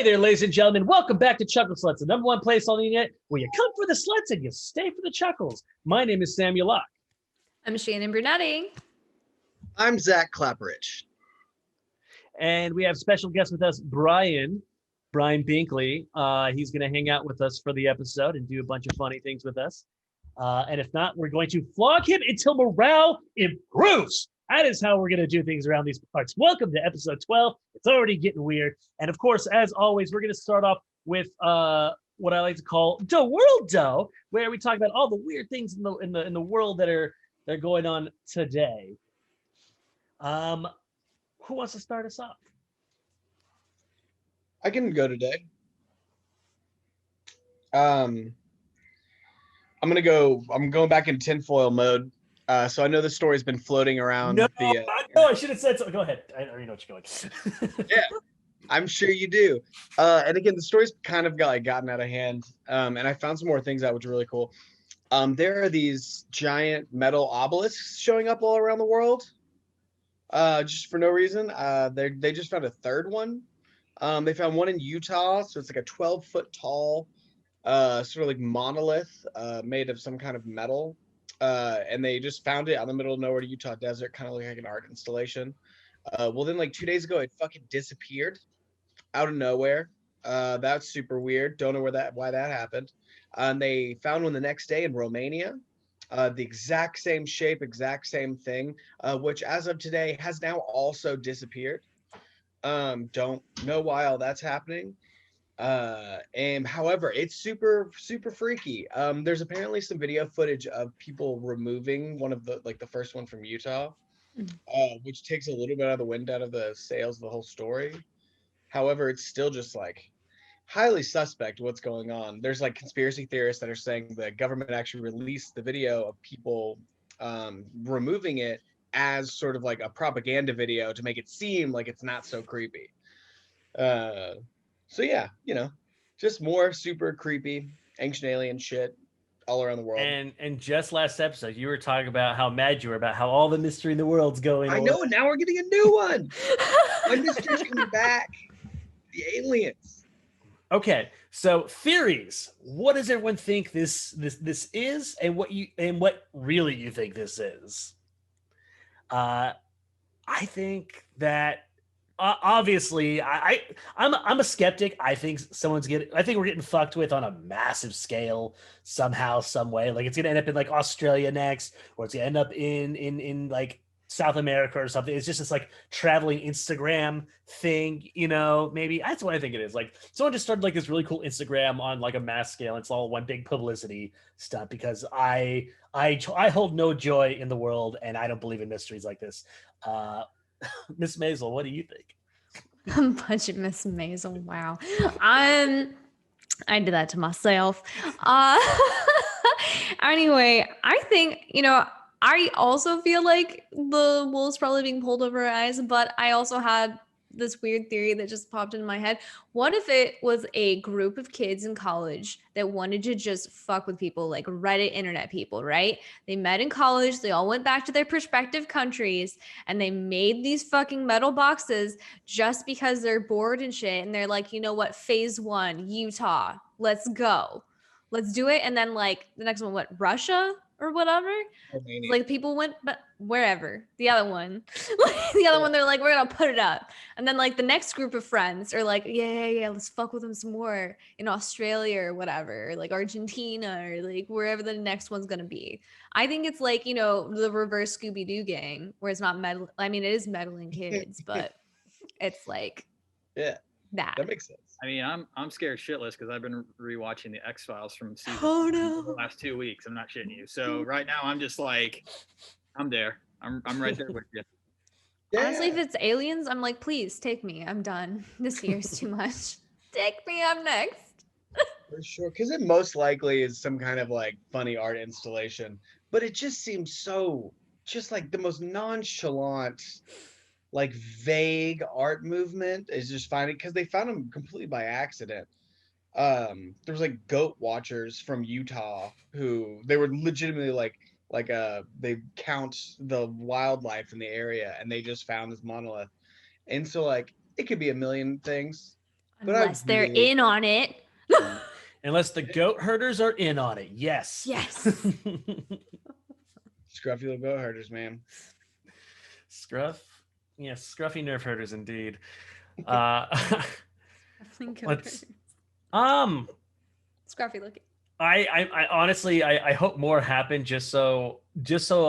Hey there, ladies and gentlemen. Welcome back to Chuckle Sluts, the number one place on the internet where you come for the sluts and you stay for the chuckles. My name is Samuel Locke. I'm Shannon Brunetti. I'm Zach Clapperich. And we have special guest with us, Brian Binkley. He's going to hang out with us for the episode and do a bunch of funny things with us. And if not, we're going to flog him until morale improves. That is how we're going to do things around these parts. Welcome to episode 12. It's already getting weird. And of course, as always, we're going to start off with what I like to call the world dough, where we talk about all the weird things in the world that are going on today. Who wants to start us off? I can go today. I'm going back in tinfoil mode. So I know this story's been floating around. No, I should have said so. Go ahead. I already know what you're going. Yeah, I'm sure you do. And again, the story's kind of gotten out of hand. And I found some more things out, which are really cool. There are these giant metal obelisks showing up all around the world. Just for no reason. They just found a third one. They found one in Utah, so it's like a 12-foot tall, sort of like monolith, made of some kind of metal. And they just found it out in the middle of nowhere, Utah desert, kind of like an art installation. Well, then like 2 days ago, it fucking disappeared out of nowhere. That's super weird. Don't know why that happened. And they found one the next day in Romania. The exact same shape, exact same thing, which as of today has now also disappeared. Don't know why all that's happening. And however, it's super freaky. There's apparently some video footage of people removing one of the first one from Utah, which takes a little bit out of the wind out of the sails of the whole story. However, it's still just like highly suspect what's going on. There's like conspiracy theorists that are saying the government actually released the video of people removing it as sort of like a propaganda video to make it seem like it's not so creepy. So yeah, just more super creepy ancient alien shit all around the world. And just last episode, you were talking about how mad you were about how all the mystery in the world's going. I know, and now we're getting a new one. My mystery's coming back. The aliens. Okay, so theories. What does everyone think this is, and what really you think this is? I think that obviously I'm a skeptic. I think we're getting fucked with on a massive scale somehow, some way. Like it's gonna end up in like Australia next, or it's gonna end up in like South America or something. It's just this like traveling Instagram thing, maybe that's what I think it is. Like someone just started like this really cool Instagram on like a mass scale. It's all one big publicity stunt because I hold no joy in the world and I don't believe in mysteries like this. Miss Maisel, what do you think? Budget Miss Maisel. Wow. I did that to myself. Anyway, I think, I also feel like the wool's probably being pulled over our eyes, but I also had this weird theory that just popped into my head. What if it was a group of kids in college that wanted to just fuck with people, like Reddit internet people, right? They met in college, they all went back to their prospective countries, and they made these fucking metal boxes just because they're bored and shit. And they're like, you know what? Phase 1, Utah, let's go. Let's do it. And then like the next one, Russia? Or whatever. Like people went, but wherever. The other one, they're like, we're gonna put it up. And then like the next group of friends are like, yeah, let's fuck with them some more in Australia or whatever, or like Argentina or like wherever the next one's gonna be. I think it's like, the reverse Scooby-Doo gang where it's not meddling. I mean, it is meddling kids, but it's like, yeah, that makes sense. I mean, I'm scared shitless because I've been rewatching the X-Files from season the last 2 weeks. I'm not shitting you. So right now I'm just like, I'm there. I'm right there with you. Yeah. Honestly, if it's aliens, I'm like, please take me. I'm done. This year's too much. Take me. I'm next. For sure, because it most likely is some kind of like funny art installation, but it just seems so just like the most nonchalant, like vague art movement is just finding, because they found them completely by accident. There's like goat watchers from Utah who they were legitimately like they count the wildlife in the area and they just found this monolith. And so like it could be a million things. But I Unless they're really- in on it. Unless the goat herders are in on it. Yes. Yes. Scruffy little goat herders, man. Scruff. Yes, scruffy nerf herders indeed. Let's Scruffy looking. I honestly I hope more happen just so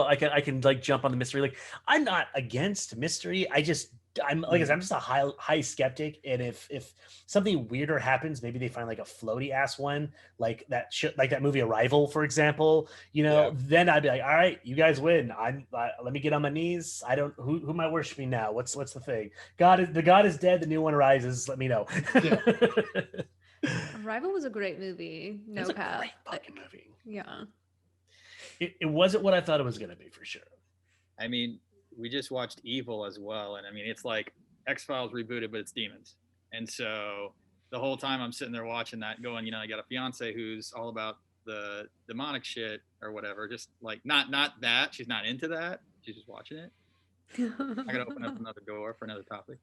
I can like jump on the mystery. Like I'm not against mystery. I'm like I said, I'm just a high skeptic, and if something weirder happens, maybe they find like a floaty ass one, like that movie Arrival, for example. Then I'd be like, all right, you guys win. Let me get on my knees. I don't who am I worshiping now? What's the thing? The God is dead. The new one rises. Let me know. Yeah. Arrival was a great movie. No It's a cap. great fucking movie. Yeah. It wasn't what I thought it was gonna be for sure. I mean, we just watched Evil as well, and I mean, it's like X-Files rebooted, but it's demons. And so the whole time I'm sitting there watching that, going, I got a fiance who's all about the demonic shit or whatever. Just like not that she's not into that. She's just watching it. I gotta open up another door for another topic.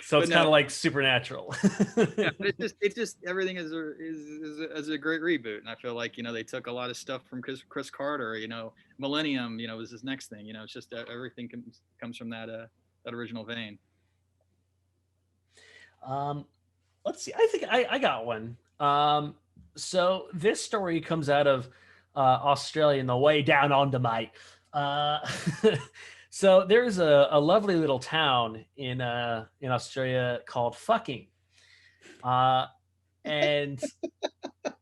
So it's But no. kind of like Supernatural. Yeah, but it's just everything is a great reboot, and I feel like they took a lot of stuff from Chris Carter. Millennium, was his next thing. It's just everything comes from that original vein. Let's see. I think I got one. So this story comes out of Australia in the way down under, mate. So there's a lovely little town in Australia called Fucking. And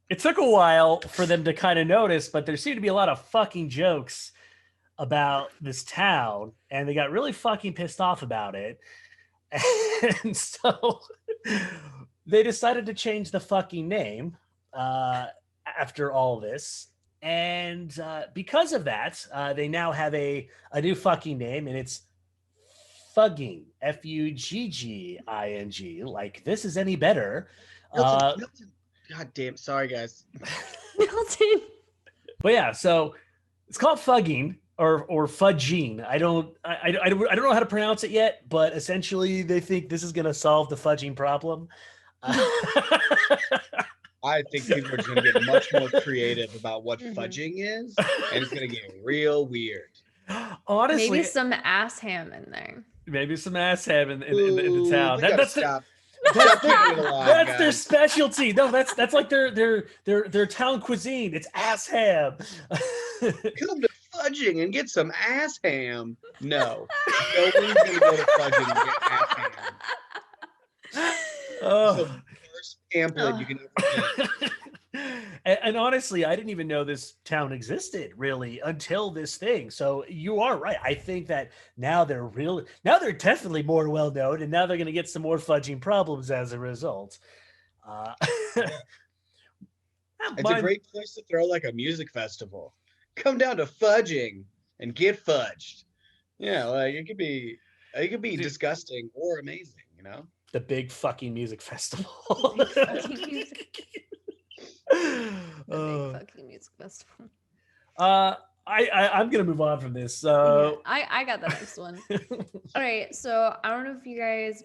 it took a while for them to kind of notice, but there seemed to be a lot of fucking jokes about this town, and they got really fucking pissed off about it. And so they decided to change the fucking name after all this. And because of that, they now have a new fucking name, and it's Fugging, Fugging. Like, this is any better. Milton. God damn. Sorry, guys. Milton. But yeah, so it's called Fugging or Fudging. I don't know how to pronounce it yet, but essentially they think this is going to solve the fudging problem. I think people are just going to get much more creative about what fudging is, and it's going to get real weird. Honestly, Maybe some ass ham in there. Maybe some ass ham in the town. That's their specialty. No, that's like their town cuisine. It's ass ham. Come to fudging and get some ass ham. No, nobody's going to go to fudging and get ass ham. Oh. Pamphlet you can ever get. And honestly, I didn't even know this town existed really until this thing. So you are right. I think that now they're definitely more well known, and now they're going to get some more fudging problems as a result. It's a great place to throw like a music festival. Come down to fudging and get fudged. Yeah, like it could be disgusting or amazing, The big fucking music festival. Big fucking music festival. I'm gonna move on from this. So I got the next one. All right, so I don't know if you guys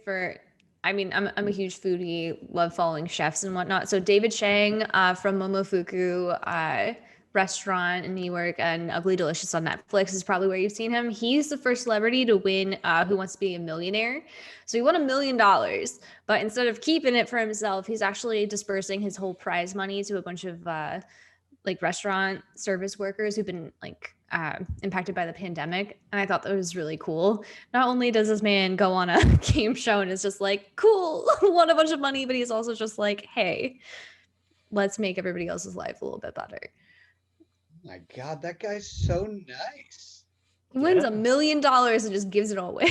I'm a huge foodie, love following chefs and whatnot. So David Chang from Momofuku restaurant in New York and Ugly Delicious on Netflix is probably where you've seen him. He's the first celebrity to win Who Wants to Be a Millionaire. So he won $1 million, but instead of keeping it for himself, he's actually dispersing his whole prize money to a bunch of like restaurant service workers who've been like impacted by the pandemic. And I thought that was really cool. Not only does this man go on a game show and is just like, cool, won a bunch of money, but he's also just like, hey, let's make everybody else's life a little bit better. My God, that guy's so nice. He wins $1 million and just gives it all away.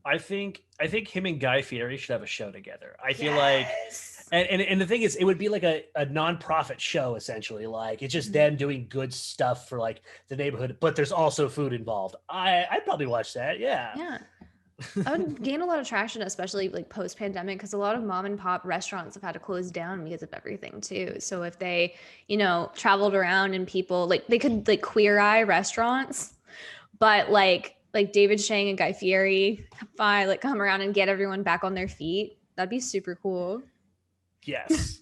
I think him and Guy Fieri should have a show together. I feel like, and the thing is, it would be like a non-profit show essentially. Like it's just them doing good stuff for like the neighborhood, but there's also food involved. I'd probably watch that. Yeah. Yeah. I would gain a lot of traction, especially like post-pandemic, because a lot of mom and pop restaurants have had to close down because of everything too. So if they, traveled around and people like they could like Queer Eye restaurants, but like like David Shang and Guy Fieri like come around and get everyone back on their feet. That'd be super cool. Yes.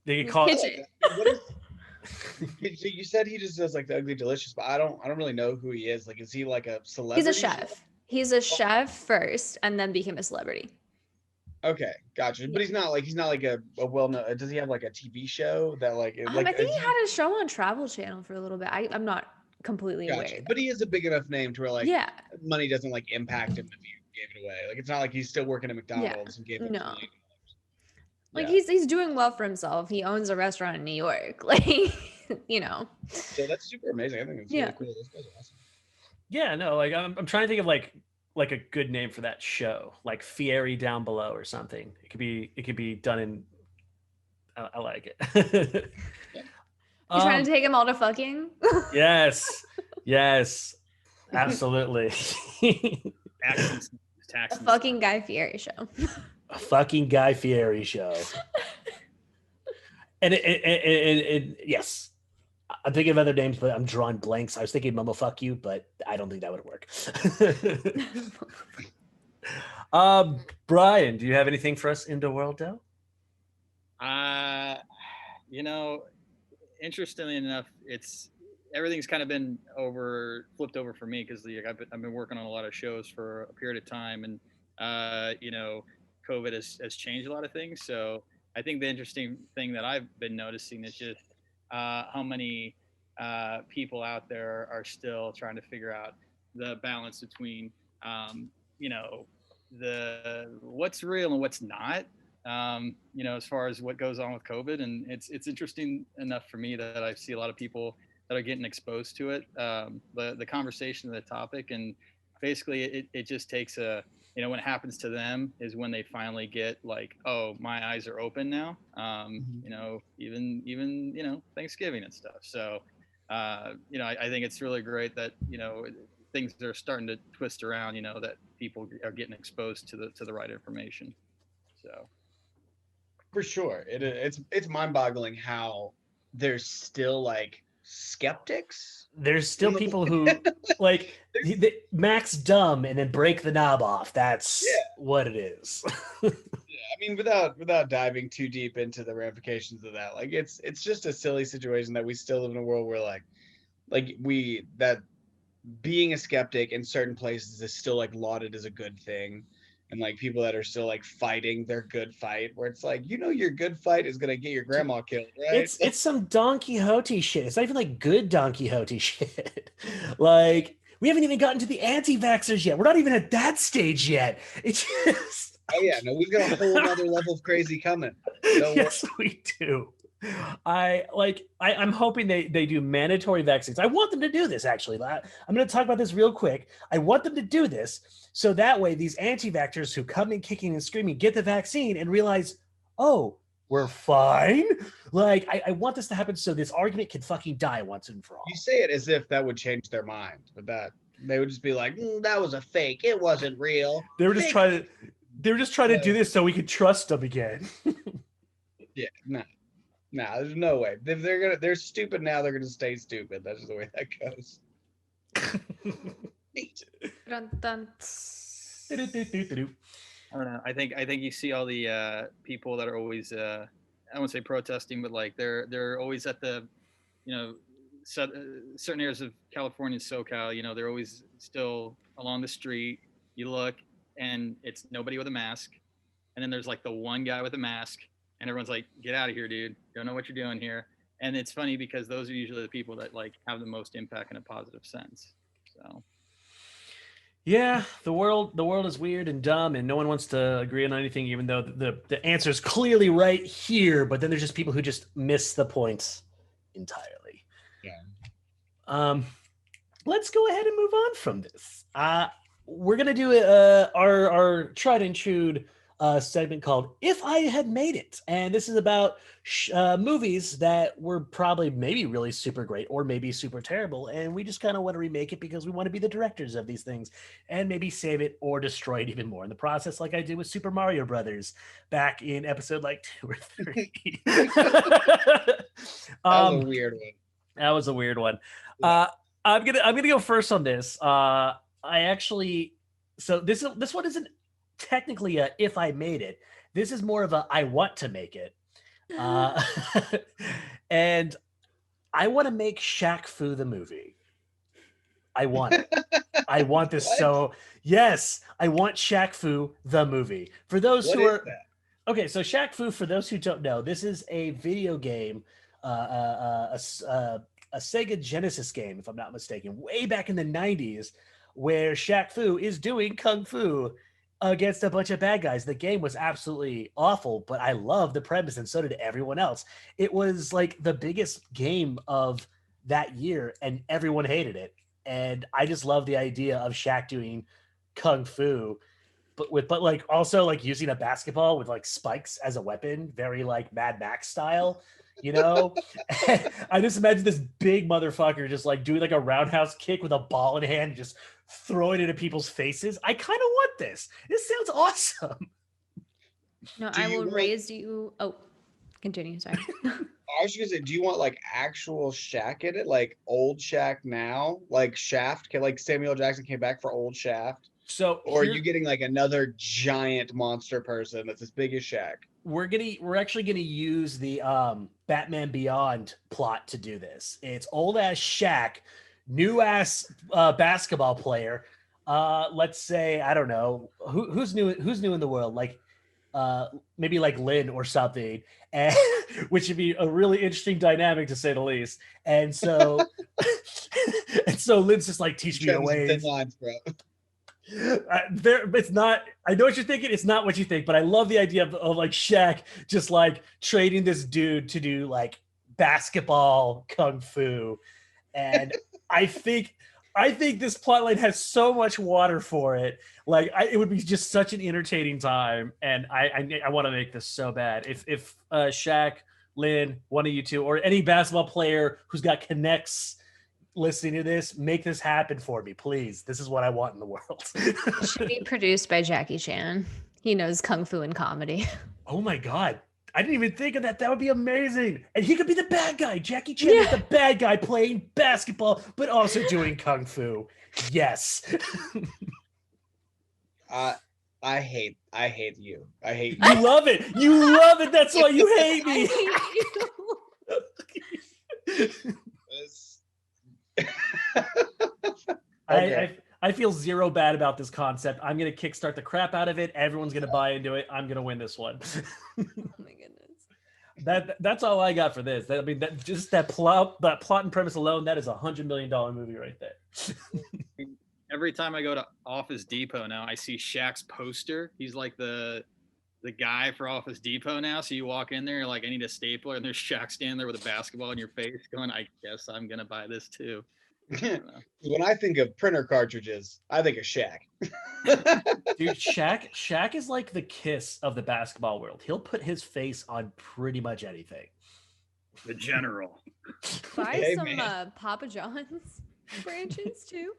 They could call Hitch. What is? So you said he just does like the Ugly Delicious, but I don't really know who he is. Like, is he like a celebrity? He's a chef. He's a chef first, and then became a celebrity. Okay, gotcha. But he's not like a well-known. Does he have like a TV show that like? I think he had a show on Travel Channel for a little bit. I'm not completely aware. But he is a big enough name to where like Yeah. money doesn't like impact him if you gave it away. Like, it's not like he's still working at McDonald's and gave it. No. $1 Like Yeah. he's doing well for himself. He owns a restaurant in New York. Like, you know. So that's super amazing. I think it's really cool. Those guys are awesome. Yeah, no, like I'm trying to think of like a good name for that show, like Fieri Down Below or something. It could be done in. I like it. You're trying to take them all to fucking? Yes, absolutely. A fucking Guy Fieri show. A fucking Guy Fieri show. And yes, I'm thinking of other names, but I'm drawing blanks. I was thinking Momo Fuck You, but I don't think that would work. Brian, do you have anything for us in the world, Del? You know, interestingly enough, everything's kind of been flipped over for me because I've been working on a lot of shows for a period of time, and you know, COVID has changed a lot of things. So I think the interesting thing that I've been noticing is just how many people out there are still trying to figure out the balance between you know, what's real and what's not. You know, as far as what goes on with COVID, and it's interesting enough for me that I see a lot of people that are getting exposed to it, the conversation of the topic, and basically it just takes you know, when it happens to them is when they finally get like, oh, my eyes are open now. You know, even you know, Thanksgiving and stuff. So you know, I think it's really great that, you know, things are starting to twist around, you know, that people are getting exposed to the right information. So for sure, it's mind-boggling how there's still like skeptics. There's still people who like max dumb and then break the knob off. That's what it is. Yeah, I mean, without diving too deep into the ramifications of that, like it's just a silly situation that we still live in a world where that being a skeptic in certain places is still like lauded as a good thing. And like people that are still like fighting their good fight, where it's like, you know, your good fight is gonna get your grandma killed, right? It's some Don Quixote shit. It's not even like good Don Quixote shit. Like, we haven't even gotten to the anti-vaxxers yet. We're not even at that stage yet. It's just oh yeah, no, we've got a whole other level of crazy coming. Yes, we do. I'm hoping they do mandatory vaccines. I want them to do this, actually. I'm going to talk about this real quick. I want them to do this so that way these anti-vaxxers who come in kicking and screaming get the vaccine and realize, oh, we're fine. Like, I want this to happen so this argument can fucking die once and for all. You say it as if that would change their mind, but that they would just be like, that was a fake. It wasn't real. They were just trying to do this so we could trust them again. Yeah, no. Nah, there's no way. If they're stupid now, they're gonna stay stupid. That's just the way that goes. I don't know. I think you see all the people that are always I won't say protesting, but like they're always at the, you know, certain areas of California and SoCal. You know, they're always still along the street. You look, and it's nobody with a mask, and then there's like the one guy with a mask. And everyone's like, get out of here, dude. Don't know what you're doing here. And it's funny because those are usually the people that like have the most impact in a positive sense. So yeah, the world is weird and dumb, and no one wants to agree on anything, even though the answer is clearly right here. But then there's just people who just miss the point entirely. Yeah. Let's go ahead and move on from this. We're gonna do our tried and true segment called If I Had Made It. And this is about movies that were probably maybe really super great or maybe super terrible. And we just kind of want to remake it because we want to be the directors of these things and maybe save it or destroy it even more in the process, like I did with Super Mario Brothers back in episode like 2 or 3. That was a weird one. That was a weird one. I'm gonna go first on this. I actually so this one isn't technically a if I made it. This is more of a I want to make it. Uh, and I want to make Shaq Fu the movie. I want it. I want this What? so yes, I want Shaq Fu the movie. For those What who is are that? okay, so Shaq Fu, for those who don't know, this is a video game, a Sega Genesis game, if I'm not mistaken, way back in the 90s, where Shaq Fu is doing kung fu against a bunch of bad guys. The game was absolutely awful, but I love the premise, and so did everyone else. It was like the biggest game of that year, and everyone hated it. And I just love the idea of Shaq doing kung fu but like also like using a basketball with like spikes as a weapon, very like Mad Max style, you know. I just imagine this big motherfucker just like doing like a roundhouse kick with a ball in hand, just throwing it at people's faces. I kind of want this. This sounds awesome. No, Do I you will want- raise you. Oh, continue. Sorry. I was just gonna say, do you want like actual Shaq in it, like old Shaq now, like Shaft? Like Samuel Jackson came back for old Shaft, So or are here- you getting like another giant monster person that's as big as Shaq? we're actually gonna use the Batman Beyond plot to do this. It's old ass Shaq, new ass basketball player. Let's say I don't know who's new in the world, like maybe like Lin or something, and which would be a really interesting dynamic to say the least. And so and so Lin's just like teach me your Treading some thin ways. lines, bro. It's not. I know what you're thinking. It's not what you think, but I love the idea of like Shaq just like trading this dude to do like basketball kung fu, and I think this plotline has so much water for it. Like it would be just such an entertaining time, and I want to make this so bad. If Shaq, Lin, one of you two, or any basketball player who's got connects listening to this, make this happen for me, please. This is what I want in the world. It should be produced by Jackie Chan. He knows kung fu and comedy. Oh my god. I didn't even think of that. That would be amazing. And he could be the bad guy. Jackie Chan is the bad guy playing basketball, but also doing kung fu. Yes. I hate you. I hate you. You love it. You love it. That's why you hate I me. hate you. Okay. I feel zero bad about this concept. I'm gonna kickstart the crap out of it. Everyone's gonna buy into it. I'm gonna win this one. Oh my goodness. That's all I got for this. I mean, that plot and premise alone, that is $100 million movie right there. Every time I go to Office Depot now, I see Shaq's poster. He's like the guy for Office Depot now. So you walk in there, you're like, I need a stapler, and there's Shaq standing there with a basketball in your face, going, I guess I'm gonna buy this too. When I think of printer cartridges, I think of Shaq. Dude, Shaq is like the Kiss of the basketball world. He'll put his face on pretty much anything. The general. Buy Hey, some man. Papa John's branches too.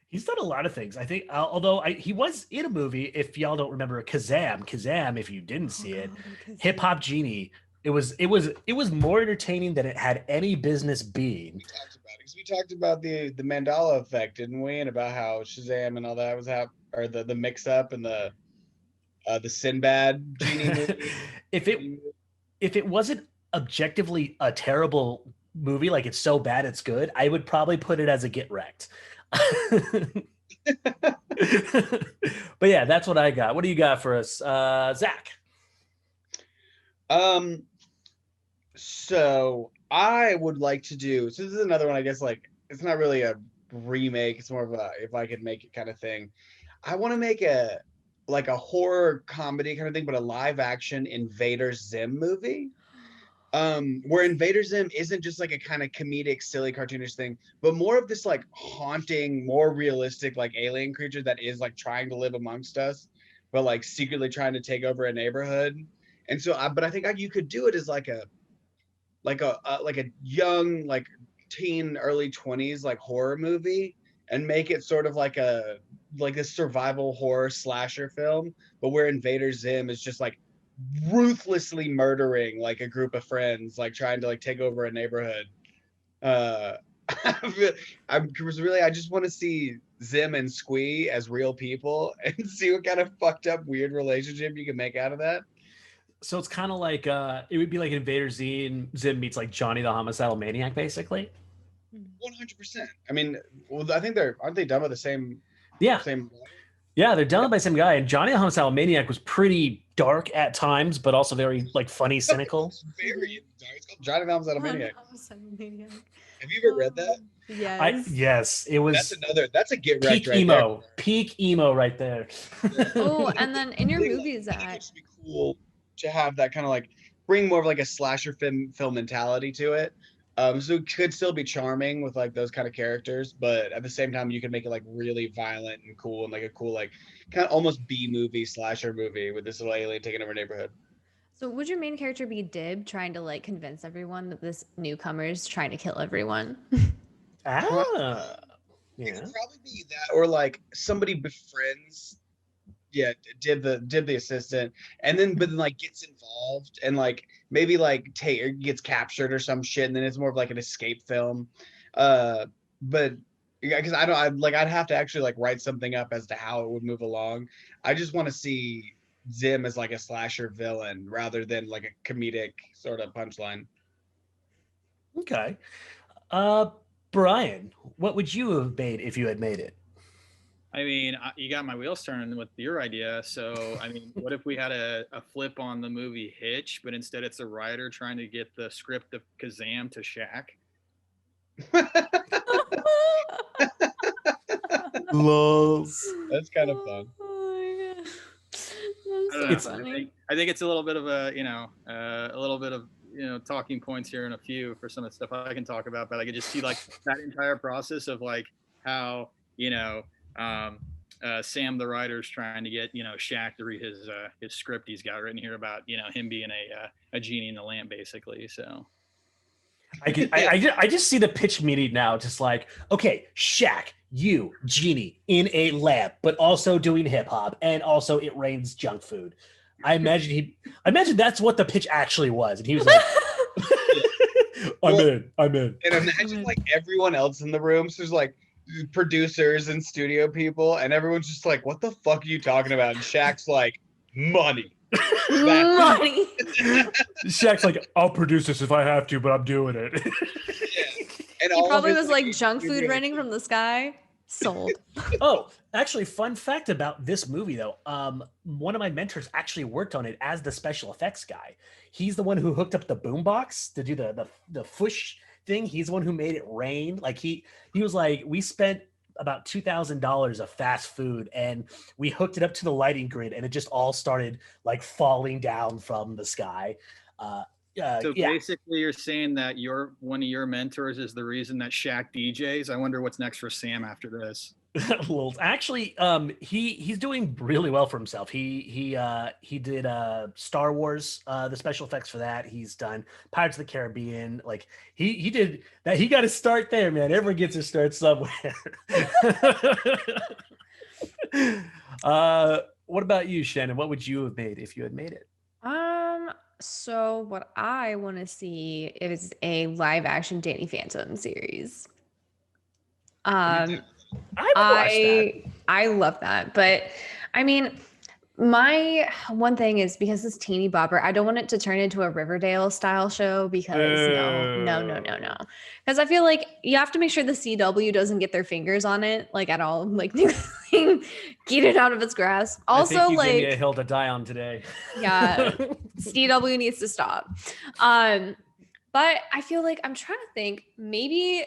He's done a lot of things. I think, although he was in a movie, if y'all don't remember, Kazam, if you didn't see it, Hip Hop Genie. It was more entertaining than it had any business being. We talked about it because we talked about the Mandela effect, didn't we? And about how Shazam and all that was or the mix up and the Sinbad genie movie. if it wasn't objectively a terrible movie, like it's so bad it's good, I would probably put it as a get wrecked. But yeah, that's what I got. What do you got for us, Zach? So I would like to do. So this is another one. I guess like it's not really a remake. It's more of a if I could make it kind of thing. I want to make a horror comedy kind of thing, but a live action Invader Zim movie. Where Invader Zim isn't just like a kind of comedic, silly, cartoonish thing, but more of this like haunting, more realistic, like alien creature that is like trying to live amongst us, but like secretly trying to take over a neighborhood. And so, but I think you could do it as like a young, like teen, early 20s, like horror movie, and make it sort of like a survival horror slasher film, but where Invader Zim is just like ruthlessly murdering like a group of friends, like trying to like take over a neighborhood. I I just want to see Zim and Squee as real people and see what kind of fucked up weird relationship you can make out of that. So it's kind of like it would be like Invader Z and Zim meets like Johnny the Homicidal Maniac, basically. 100%. I mean, well, I think aren't they done with the same Yeah, same yeah, they're done by the same guy. And Johnny the Homicidal Maniac was pretty dark at times, but also very like funny, cynical. It's very dark. It's called Johnny the Homicidal Maniac. Maniac. Have you ever read that? Yes. Yes, it was. That's a get wrecked peak right emo, peak emo right there. Oh, and then in your I think, movies, I think that it'd just be cool to have that kind of like bring more of like a slasher film mentality to it. So it could still be charming with like those kind of characters, but at the same time, you can make it like really violent and cool and like a cool like kind of almost B movie slasher movie with this little alien taking over a neighborhood. So would your main character be Dib trying to like convince everyone that this newcomer is trying to kill everyone? Ah, It yeah. could probably be that, or like somebody befriends, yeah, did the assistant, and then but then like gets involved and like maybe like gets captured or some shit, and then it's more of like an escape film. But yeah, because I'd have to actually like write something up as to how it would move along. I just want to see Zim as like a slasher villain rather than like a comedic sort of punchline. Okay. Brian, what would you have made if you had made it? I mean, you got my wheels turning with your idea. So, I mean, what if we had a flip on the movie Hitch, but instead it's a writer trying to get the script of Kazam to Shaq? Lols. That's kind of fun. Oh my god. That's so funny. I think it's a little bit of a talking points here and a few for some of the stuff I can talk about, but I could just see like that entire process of like how Sam the writer's trying to get Shaq to read his script he's got written here about him being a genie in the lamp basically. So I just see the pitch meeting now, just like, okay, Shaq, you, genie, in a lab, but also doing hip hop, and also it rains junk food. I imagine that's what the pitch actually was, and he was like, I'm in. And imagine like everyone else in the room. So there's like producers and studio people, and everyone's just like, "What the fuck are you talking about?" And Shaq's like, "Money." Money. Shaq's like, I'll produce this if I have to, but I'm doing it. Yeah. And He probably was like junk food raining from the sky. Sold. Oh, actually, fun fact about this movie though. One of my mentors actually worked on it as the special effects guy. He's the one who hooked up the boombox to do the fush thing. He's the one who made it rain. Like he was like, we spent about $2,000 of fast food and we hooked it up to the lighting grid and it just all started like falling down from the sky. So basically you're saying that one of your mentors is the reason that Shaq DJs. I wonder what's next for Sam after this. Well, actually, he's doing really well for himself. He did Star Wars, the special effects for that. He's done Pirates of the Caribbean. Like he did that. He got to start there, man. Everyone gets to start somewhere. What about you, Shannon? What would you have made if you had made it? So what I want to see is a live action Danny Phantom series. I love that, but I mean, my one thing is because this teeny bopper, I don't want it to turn into a Riverdale style show because no. Because I feel like you have to make sure the CW doesn't get their fingers on it, like at all, like get it out of its grasp. Also, I think you like gave me a hill to die on today. Yeah, CW needs to stop. But I feel like I'm trying to think maybe.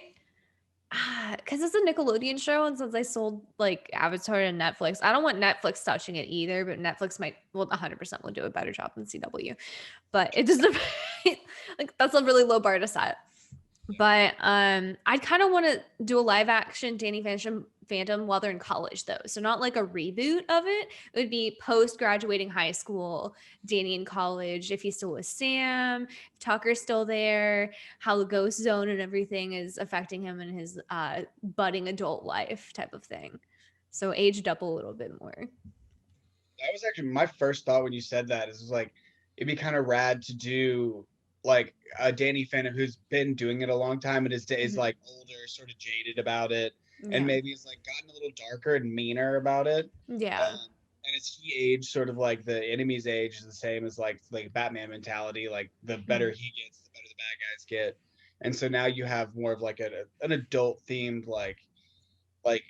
Because it's a Nickelodeon show, and since I sold like Avatar to Netflix, I don't want Netflix touching it either. But Netflix might, 100% will do a better job than CW. But it just like that's a really low bar to set. But I'd kind of want to do a live action Danny Phantom while they're in college though. So not like a reboot of it. It would be post graduating high school, Danny in college, if he's still with Sam, if Tucker's still there, how the ghost zone and everything is affecting him in his budding adult life type of thing. So aged up a little bit more. That was actually my first thought when you said that. Is like it'd be kind of rad to do like Danny Phantom, who's been doing it a long time and is like older, sort of jaded about it, and maybe he's like gotten a little darker and meaner about it. Yeah. And as he aged, sort of like the enemy's age is the same as like Batman mentality. Like the better he gets, the better the bad guys get. And so now you have more of like an adult themed like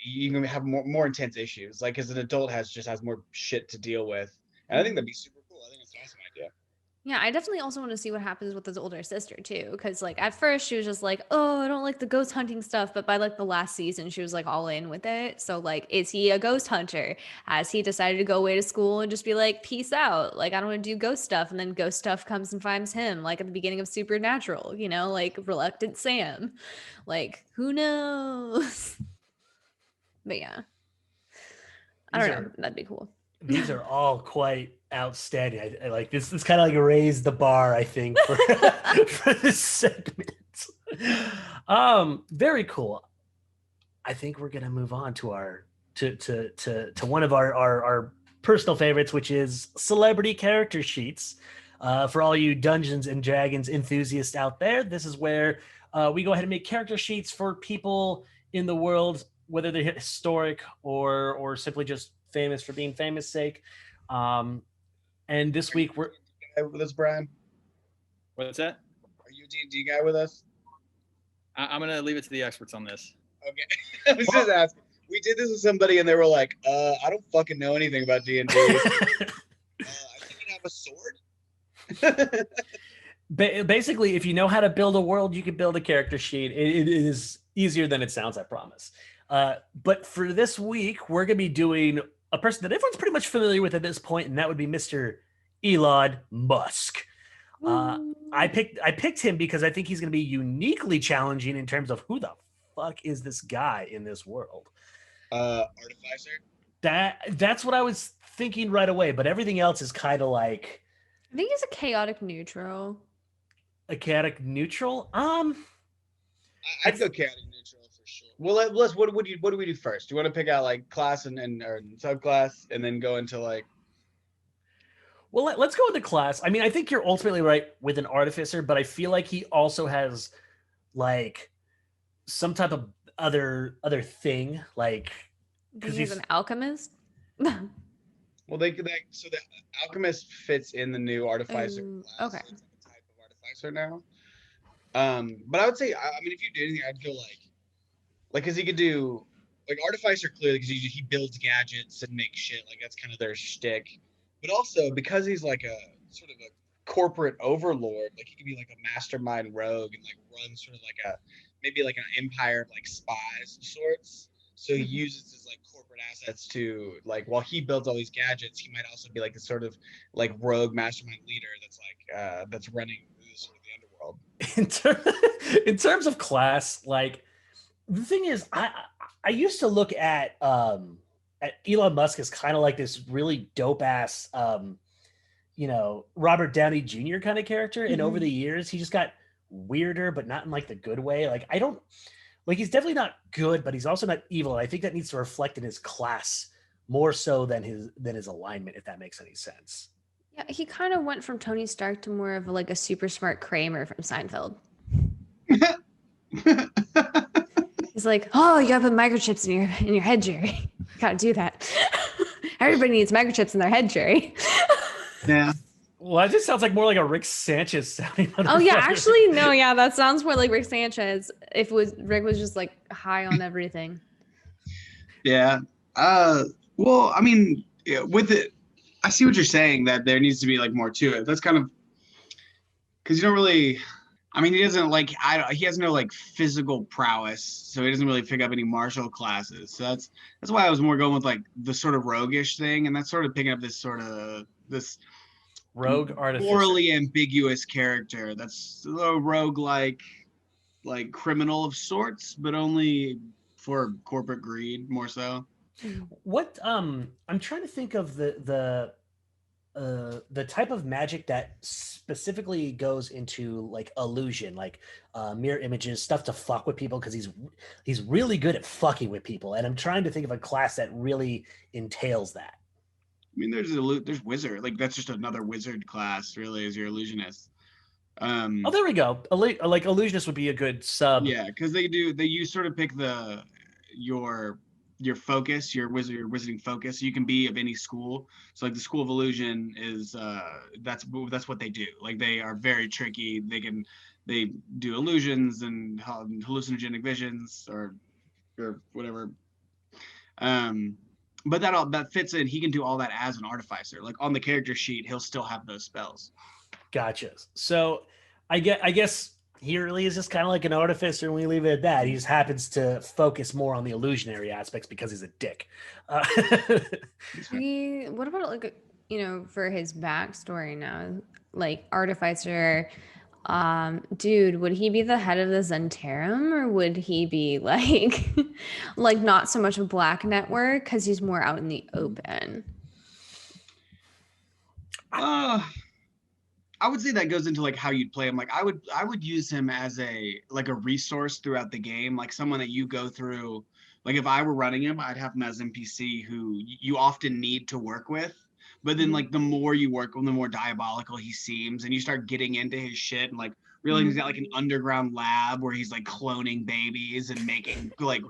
you can have more intense issues. Like as an adult has more shit to deal with. And I think that'd be super cool. I think it's an awesome idea. Yeah, I definitely also want to see what happens with his older sister too, because like at first she was just like, "Oh, I don't like the ghost hunting stuff," but by like the last season, she was like all in with it. So like, is he a ghost hunter? Has he decided to go away to school and just be like, "Peace out," like I don't want to do ghost stuff, and then ghost stuff comes and finds him, like at the beginning of Supernatural, you know, like reluctant Sam, like who knows? But yeah, I don't know. That'd be cool. These are all quite outstanding. I like this. This kind of like raised the bar, I think, for for this segment. Very cool. I think we're gonna move on to our to one of our personal favorites, which is celebrity character sheets. For all you Dungeons and Dragons enthusiasts out there, this is where we go ahead and make character sheets for people in the world, whether they're historic or simply just famous for being famous sake. And this week we're with us, Brian. What's that? Are you a D&D guy with us? I'm gonna leave it to the experts on this. Okay. I was just asking. We did this with somebody and they were like, I don't fucking know anything about D&D. I think you have a sword. Basically, if you know how to build a world, you can build a character sheet. It is easier than it sounds, I promise. But for this week, we're going to be doing a person that everyone's pretty much familiar with at this point, and that would be Mr. Elon Musk. I picked him because I think he's going to be uniquely challenging in terms of who the fuck is this guy in this world. Artificer? That's what I was thinking right away, but everything else is kind of like... I think he's a chaotic neutral. A chaotic neutral? I'd go chaotic neutral for sure. Well, let's. What do we do first? Do you want to pick out like class and or subclass, and then go into like? Well, let's go with the class. I mean, I think you're ultimately right with an artificer, but I feel like he also has like some type of other thing, like because he's an alchemist. Well, so the alchemist fits in the new artificer class. Okay. So it's like a type of artificer now. But I would say, I mean, if you do anything, I'd go like, because he could do like artificer clearly because he builds gadgets and makes shit. Like that's kind of their shtick. But also because he's like a sort of a corporate overlord, like he could be like a mastermind rogue and like run sort of like maybe like an empire of like spies of sorts. So he uses his like corporate assets to like while he builds all these gadgets, he might also be like a sort of like rogue mastermind leader that's like that's running sort of the underworld. In terms of class, like the thing is, I used to look at Elon Musk as kind of like this really dope ass Robert Downey Jr. kind of character, and over the years he just got weirder, but not in like the good way. Like I don't. Like he's definitely not good, but he's also not evil. And I think that needs to reflect in his class more so than his alignment, if that makes any sense. Yeah, he kind of went from Tony Stark to more of like a super smart Kramer from Seinfeld. He's like, "Oh, you gotta put microchips in your head, Jerry. You gotta do that. Everybody needs microchips in their head, Jerry." Yeah. Well, that just sounds like more like a Rick Sanchez sounding. Oh yeah, actually, no, yeah, that sounds more like Rick Sanchez. If Rick was just like high on everything. Yeah. Well, I mean, with it, I see what you're saying that there needs to be like more to it. That's kind of because you don't really. I mean, he doesn't like. He has no like physical prowess, so he doesn't really pick up any martial classes. So that's why I was more going with like the sort of roguish thing, and that's sort of picking up this rogue artificer, morally ambiguous character that's a rogue like criminal of sorts, but only for corporate greed more so. What I'm trying to think of the type of magic that specifically goes into like illusion, like mirror images, stuff to fuck with people, because he's really good at fucking with people, and I'm trying to think of a class that really entails that. I mean, there's wizard, like that's just another wizard class, really, as your illusionist. Oh, there we go. Like illusionist would be a good sub. Yeah, because you sort of pick your focus, your wizarding focus. You can be of any school. So like the School of Illusion is that's what they do. Like they are very tricky. They do illusions and hallucinogenic visions or whatever. But that fits in. He can do all that as an artificer. Like on the character sheet, he'll still have those spells. Gotcha. So I guess he really is just kind of like an artificer, and we leave it at that. He just happens to focus more on the illusionary aspects because he's a dick. What about like for his backstory now, like Artificer? Dude, would he be the head of the Zentarum, or would he be like like not so much a black network because he's more out in the open? I would say that goes into like how you'd play him. Like I would use him as a resource throughout the game, like someone that you go through. Like if I were running him, I'd have him as NPC who you often need to work with. But then like the more you work with him, the more diabolical he seems, and you start getting into his shit and like realizing he's got like an underground lab where he's like cloning babies and making like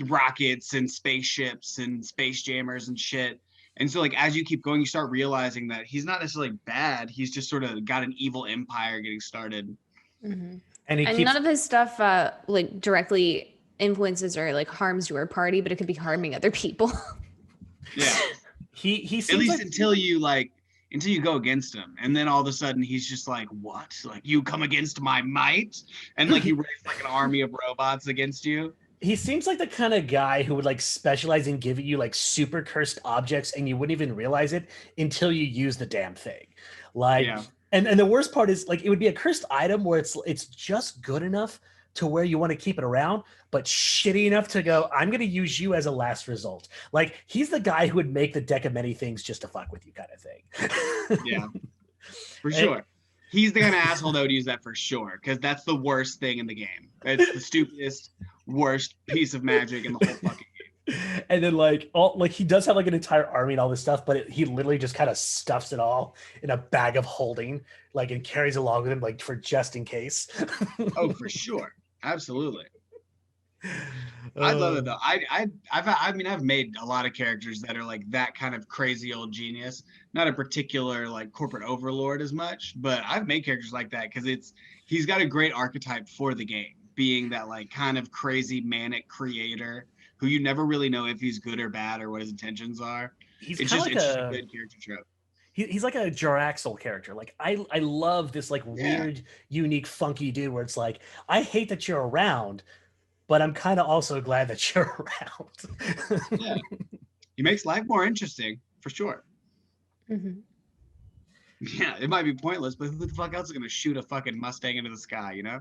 rockets and spaceships and space jammers and shit. And so, like, as you keep going, you start realizing that he's not necessarily bad. He's just sort of got an evil empire getting started. Mm-hmm. And none of his stuff, like, directly influences or, like, harms your party, but it could be harming other people. Yeah. He seems at least like... until you go against him. And then all of a sudden, he's just like, what? Like, you come against my might? And, like, he raised, like, an army of robots against you. He seems like the kind of guy who would like specialize in giving you like super cursed objects and you wouldn't even realize it until you use the damn thing. Like, yeah. And the worst part is like, it would be a cursed item where it's just good enough to where you want to keep it around, but shitty enough to go, I'm going to use you as a last result. Like he's the guy who would make the deck of many things just to fuck with you kind of thing. Yeah, for sure. He's the kind of asshole that would use that for sure, because that's the worst thing in the game. It's the stupidest, worst piece of magic in the whole fucking game. And then like he does have like an entire army and all this stuff, but he literally just kind of stuffs it all in a bag of holding, like and carries along with him like for just in case. Oh, for sure, absolutely. I love it though. I've made a lot of characters that are like that kind of crazy old genius. Not a particular like corporate overlord as much, but I've made characters like that because he's got a great archetype for the game, being that like kind of crazy manic creator who you never really know if he's good or bad or what his intentions are. It's just a good character trope. He's like a Jaraxel character. Like I love this like weird, unique, funky dude where it's like, I hate that you're around, but I'm kind of also glad that you're around. Yeah. He makes life more interesting, for sure. Mm-hmm. Yeah, it might be pointless, but who the fuck else is going to shoot a fucking Mustang into the sky, you know?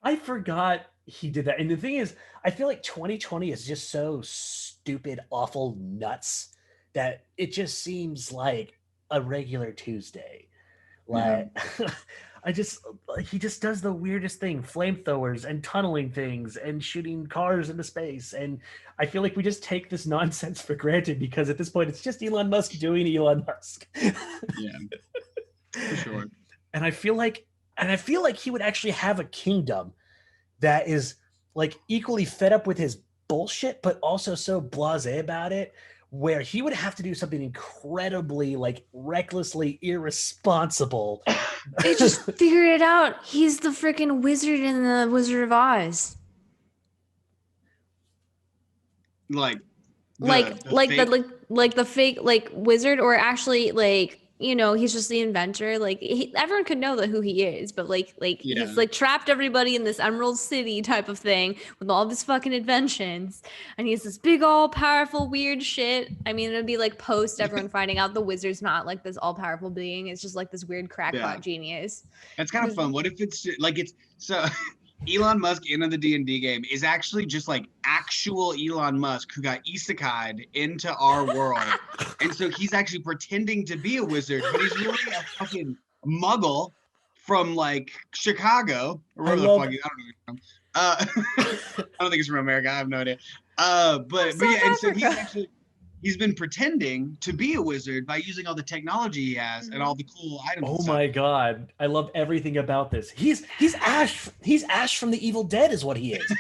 I forgot he did that. And the thing is, I feel like 2020 is just so stupid, awful, nuts that it just seems like a regular Tuesday. Like... Yeah. He just does the weirdest thing, flamethrowers and tunneling things and shooting cars into space. And I feel like we just take this nonsense for granted because at this point it's just Elon Musk doing Elon Musk. Yeah, for sure. And I feel like he would actually have a kingdom that is like equally fed up with his bullshit, but also so blasé about it, where he would have to do something incredibly, like, recklessly irresponsible. They just figured it out. He's the freaking wizard in the Wizard of Oz. Like the fake like wizard, or actually like, you know, he's just the inventor. Like everyone could know who he is, but he's like trapped everybody in this Emerald City type of thing with all of his fucking inventions, and he's this big all powerful weird shit. I mean, it'd be like post everyone finding out the wizard's not like this all powerful being. It's just like this weird crackpot genius. It's kind of fun. What if it's like it's so Elon Musk in the D&D game is actually just like actual Elon Musk who got isekai'd into our world. And so he's actually pretending to be a wizard, but he's really a fucking muggle from like Chicago or wherever the fuck he, I don't know. I don't think he's from America. I have no idea. But yeah, and so he's been pretending to be a wizard by using all the technology he has and all the cool items. Oh and my stuff. god, I love everything about this. He's Ash. He's Ash from the Evil Dead, is what he is.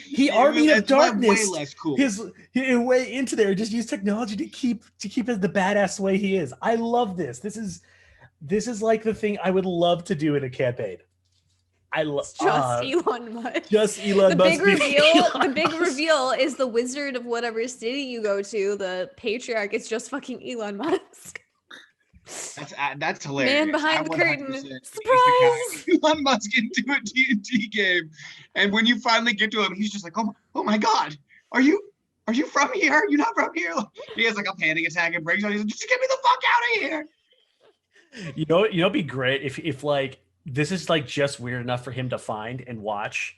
He army of It's way darkness. less cool. His way into there. Just use technology to keep it the badass way he is. I love this. This is like the thing I would love to do in a campaign. I love Just Elon Musk. Just Elon Musk. The big reveal is the wizard of whatever city you go to. The patriarch is just fucking Elon Musk. That's hilarious. Man behind the 100% curtain. is the guy. Surprise! Elon Musk into a D&D game, and when you finally get to him, he's just like, "Oh my God, are you from here? You're not from here." He has like a panic attack and breaks out. He's like, "Just get me the fuck out of here!" It'd be great if like this is like just weird enough for him to find and watch.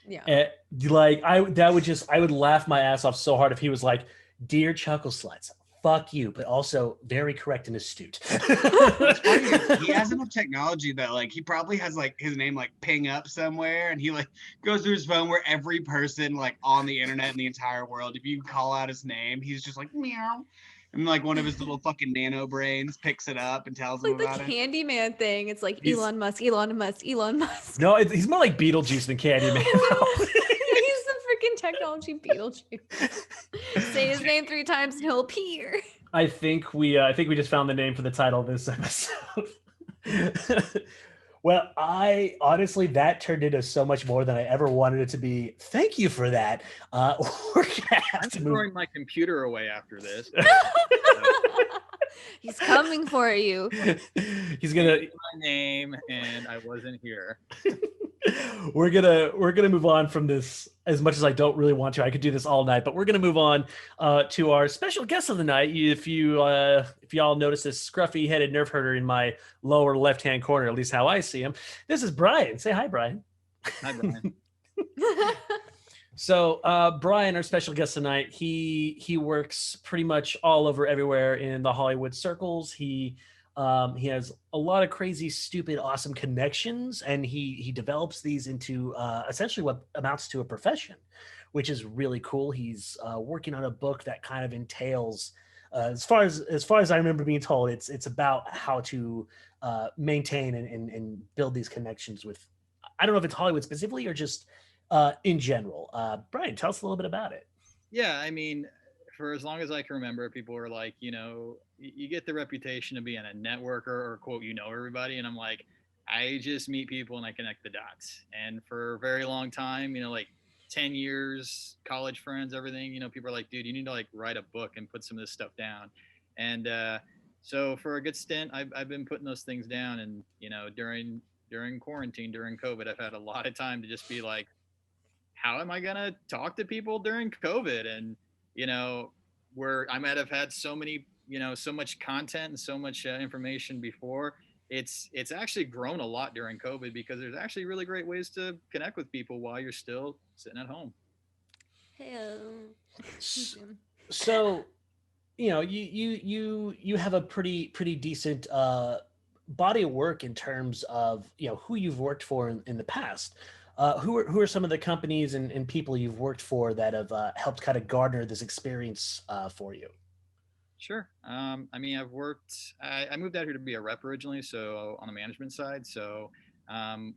Yeah. I would laugh my ass off so hard if he was like, "Dear Chuckle Sluts, fuck you, but also very correct and astute." What's funny is he has enough technology that like he probably has like his name like ping up somewhere, and he like goes through his phone where every person like on the internet in the entire world, if you call out his name, he's just like meow. And like one of his little fucking nano brains picks it up and tells him Like the about it. Candyman thing. It's like He's- Elon Musk, Elon Musk, Elon Musk. No, he's more like Beetlejuice than Candyman. He's the freaking technology Beetlejuice. Say his name 3 times and he'll appear. I think we just found the name for the title of this episode. Well, I honestly, that turned into so much more than I ever wanted it to be. Thank you for that. We're gonna have I'm to move. throwing my computer away after this. He's coming for you. He's gonna. My name, and I wasn't here. We're gonna move on from this. As much as I don't really want to, I could do this all night, but we're gonna move on to our special guest of the night. If y'all notice this scruffy headed nerf herder in my lower left hand corner, at least how I see him, this is Brian. Say hi, Brian. Hi, Brian. So Brian, our special guest tonight, he works pretty much all over everywhere in the Hollywood circles. He has a lot of crazy, stupid, awesome connections, and he develops these into essentially what amounts to a profession, which is really cool. He's working on a book that kind of entails, as far as I remember being told, it's about how to maintain and build these connections with. I don't know if it's Hollywood specifically or just in general. Brian, tell us a little bit about it. Yeah, I mean, for as long as I can remember, people were like, you get the reputation of being a networker or quote, everybody. And I'm like, I just meet people and I connect the dots. And for a very long time, like 10 years, college friends, everything, people are like, dude, you need to like write a book and put some of this stuff down. And so for a good stint, I've been putting those things down. And, during quarantine, during COVID, I've had a lot of time to just be like, how am I going to talk to people during COVID? And, where I might have had so many, so much content and so much information before, it's actually grown a lot during COVID because there's actually really great ways to connect with people while you're still sitting at home. So, you have a pretty decent body of work in terms of who you've worked for in the past. Who are some of the companies and people you've worked for that have helped kind of garner this experience for you? Sure. I mean, I moved out here to be a rep originally, so on the management side. So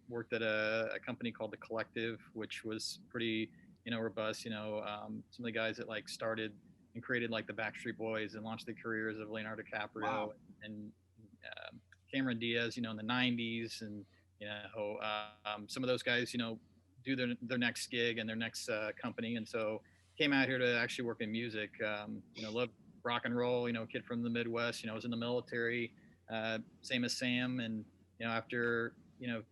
worked at a company called The Collective, which was pretty, robust. Some of the guys that like started and created like the Backstreet Boys and launched the careers of Leonardo DiCaprio Wow. and Cameron Diaz, in the 90s. And, some of those guys, do their next gig and their next company. And so came out here to actually work in music, love rock and roll, kid from the Midwest, was in the military, same as Sam. And, after,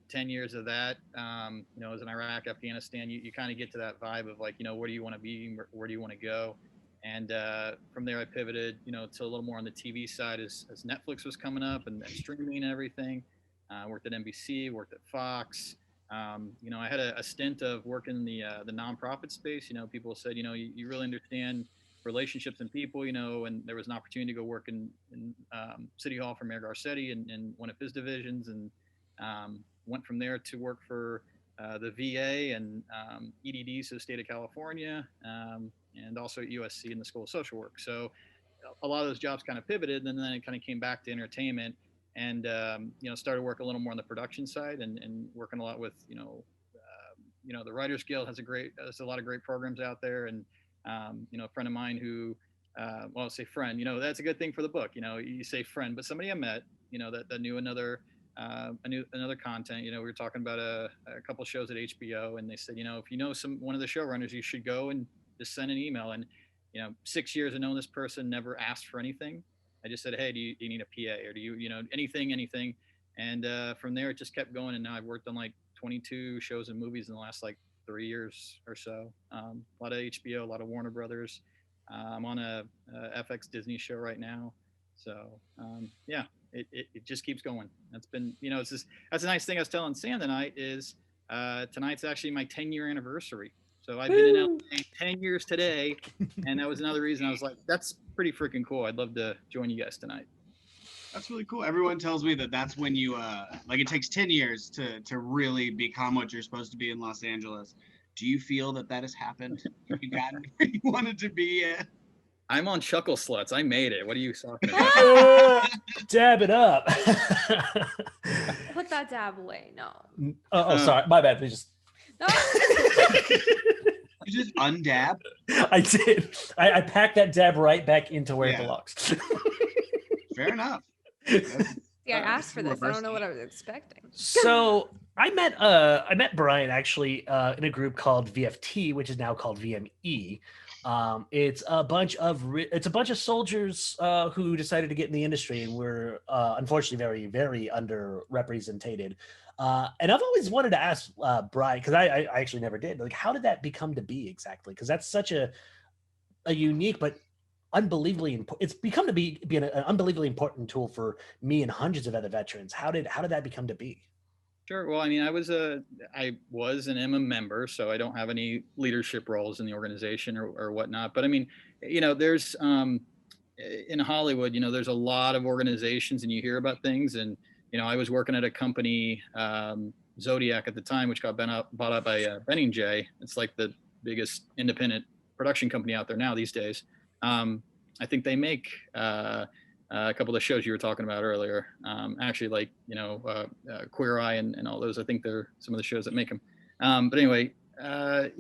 10 years of that, I was in Iraq, Afghanistan, you kind of get to that vibe of like, where do you want to be? Where do you want to go? And from there, I pivoted, to a little more on the TV side as Netflix was coming up and streaming and everything. Worked at NBC, worked at Fox. I had a stint of working in the nonprofit space. People said, you really understand relationships and people, and there was an opportunity to go work in City Hall for Mayor Garcetti in one of his divisions, and went from there to work for the VA and EDD, so the state of California, and also at USC in the School of Social Work. So a lot of those jobs kind of pivoted, and then it kind of came back to entertainment, and started working a little more on the production side, and working a lot with the Writers Guild has a lot of great programs out there, and a friend of mine who well, I'll say friend, that's a good thing for the book. You say friend, but somebody I met, that knew another content. We were talking about a couple shows at HBO, and they said, if you know one of the showrunners, you should go and just send an email. And 6 years of knowing this person, never asked for anything. I just said, hey, do you need a PA, or do you anything? And from there, it just kept going. And now I've worked on like 22 shows and movies in the last like 3 years or so. A lot of HBO, a lot of Warner Brothers. I'm on a FX Disney show right now. So yeah, it just keeps going. That's been, that's a nice thing I was telling Sam tonight is tonight's actually my 10-year anniversary. So I've been in LA 10 years today. And that was another reason I was like, that's pretty freaking cool. I'd love to join you guys tonight. That's really cool. Everyone tells me that that's when you, it takes 10 years to really become what you're supposed to be in Los Angeles. Do you feel that has happened? You got where you wanted to be at? I'm on Chuckle Sluts. I made it. What are you talking about? Dab it up. Put that dab away. No. Sorry. My bad. Please just. No. You just undab? I did. I packed that dab right back into where it belongs. Fair enough. Yeah, I asked for this. I don't know what I was expecting. So I met Brian actually in a group called VFT, which is now called VME. It's a bunch of soldiers who decided to get in the industry, and were unfortunately very, very underrepresented. And I've always wanted to ask Brian, because I actually never did. Like, how did that become to be exactly? Because that's such a unique but unbelievably important. It's become to be an unbelievably important tool for me and hundreds of other veterans. How did that become to be? Sure. Well, I mean, I was and am a member, so I don't have any leadership roles in the organization or whatnot. But I mean, there's in Hollywood, there's a lot of organizations, and you hear about things. And I was working at a company, Zodiac at the time, which got bought out by Benning J. It's like the biggest independent production company out there now these days. I think they make a couple of the shows you were talking about earlier. Actually, like Queer Eye and all those. I think they're some of the shows that make them. But anyway, I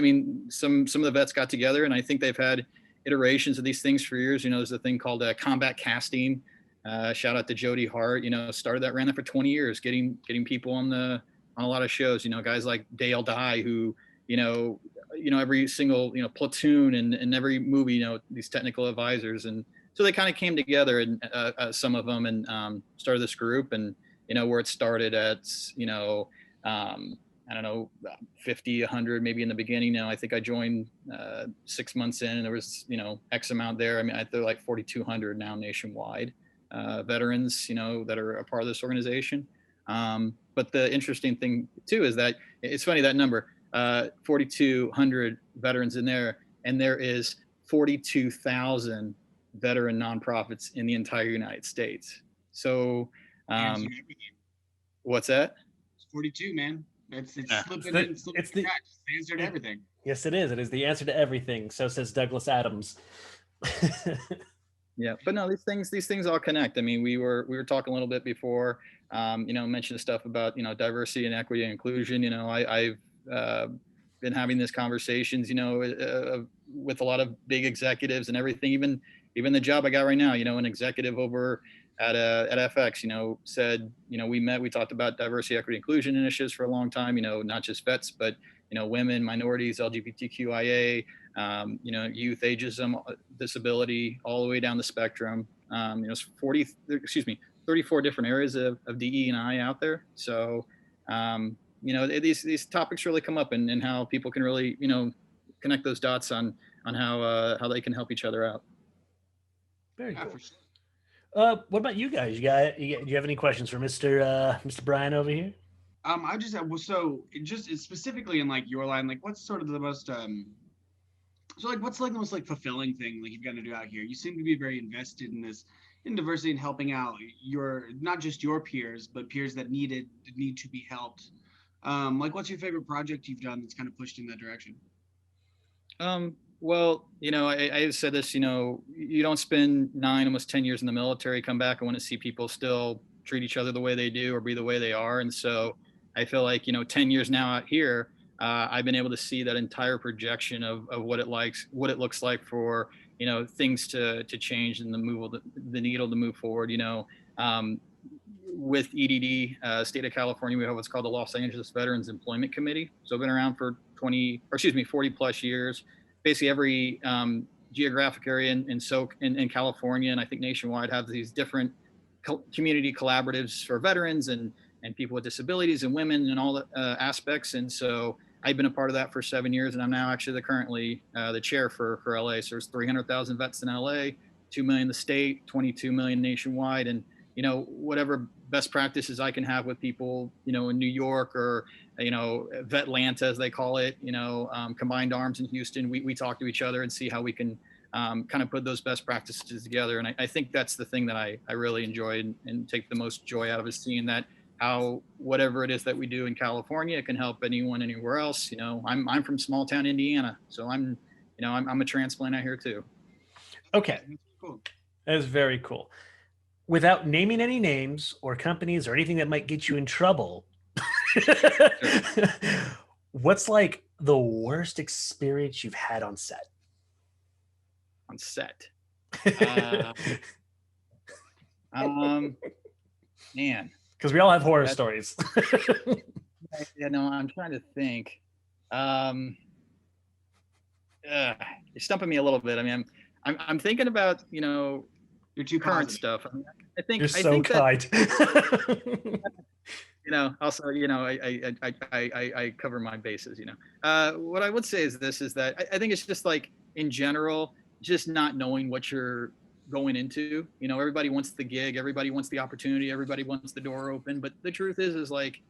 mean, some of the vets got together, and I think they've had iterations of these things for years. There's a thing called combat casting. Shout out to Jody Hart. Ran that for 20 years, getting people on a lot of shows. Guys like Dale Dye, who every single platoon and every movie, these technical advisors. And so they kind of came together, and some of them, and started this group. And where it started at I don't know, 50, 100 maybe in the beginning. I think I joined 6 months in, and there was X amount there. I mean, they're like 4,200 now nationwide, veterans that are a part of this organization. But the interesting thing too is that it's funny, that number, 4,200 veterans in there, and there is 42,000 veteran nonprofits in the entire United States. So what's that? It's 42, man. It's slipping in, it's the answer to everything. Yes, it is. It is the answer to everything. So says Douglas Adams. Yeah, but no, these things all connect. I mean, we were talking a little bit before, mentioned stuff about diversity and equity and inclusion. I've been having these conversations, with a lot of big executives and everything. Even the job I got right now, an executive over at FX, said, we talked about diversity, equity, inclusion initiatives for a long time. Not just vets, but women, minorities, LGBTQIA, youth, ageism, disability, all the way down the spectrum. 34 different areas of DE&I out there. So, these topics really come up, and how people can really, connect those dots on how they can help each other out. Very cool. What about you guys? Do you have any questions for Mr. Brian over here? I just specifically in like your line, like what's sort of the most what's like the most like fulfilling thing like you've got to do out here? You seem to be very invested in diversity and helping out not just your peers, but peers that need to be helped. Like, what's your favorite project you've done that's kind of pushed in that direction? Well, I said this, you don't spend 9, almost 10 years in the military, come back and want to see people still treat each other the way they do or be the way they are. And so I feel like, 10 years now out here, I've been able to see that entire projection of what what it looks like for, things to change and the needle to move forward, um, with EDD, state of California, we have what's called the Los Angeles Veterans Employment Committee. So I've been around for 40 plus years. Basically, every geographic area in California, and I think nationwide, have these different community collaboratives for veterans and people with disabilities and women and all the aspects. And so I've been a part of that for 7 years, and I'm now actually currently the chair for LA. So there's 300,000 vets in LA, 2 million in the state, 22 million nationwide, and whatever best practices I can have with people, in New York or, Vetlanta, as they call it, Combined Arms in Houston, we talk to each other and see how we can kind of put those best practices together. And I think that's the thing that I really enjoy and take the most joy out of, is seeing that how whatever it is that we do in California, it can help anyone anywhere else. I'm from small town Indiana, so I'm a transplant out here too. Okay. Cool. That is very cool. Without naming any names or companies or anything that might get you in trouble, what's like the worst experience you've had on set? On set. Man. Because we all have horror stories. I'm trying to think. You're stumping me a little bit. I mean, I'm thinking about, You're too current positive. stuff. I think You're so think kind. also, I cover my bases, what I would say is that I think it's just like, in general, just not knowing what you're going into. Everybody wants the gig, everybody wants the opportunity, everybody wants the door open. But the truth is like,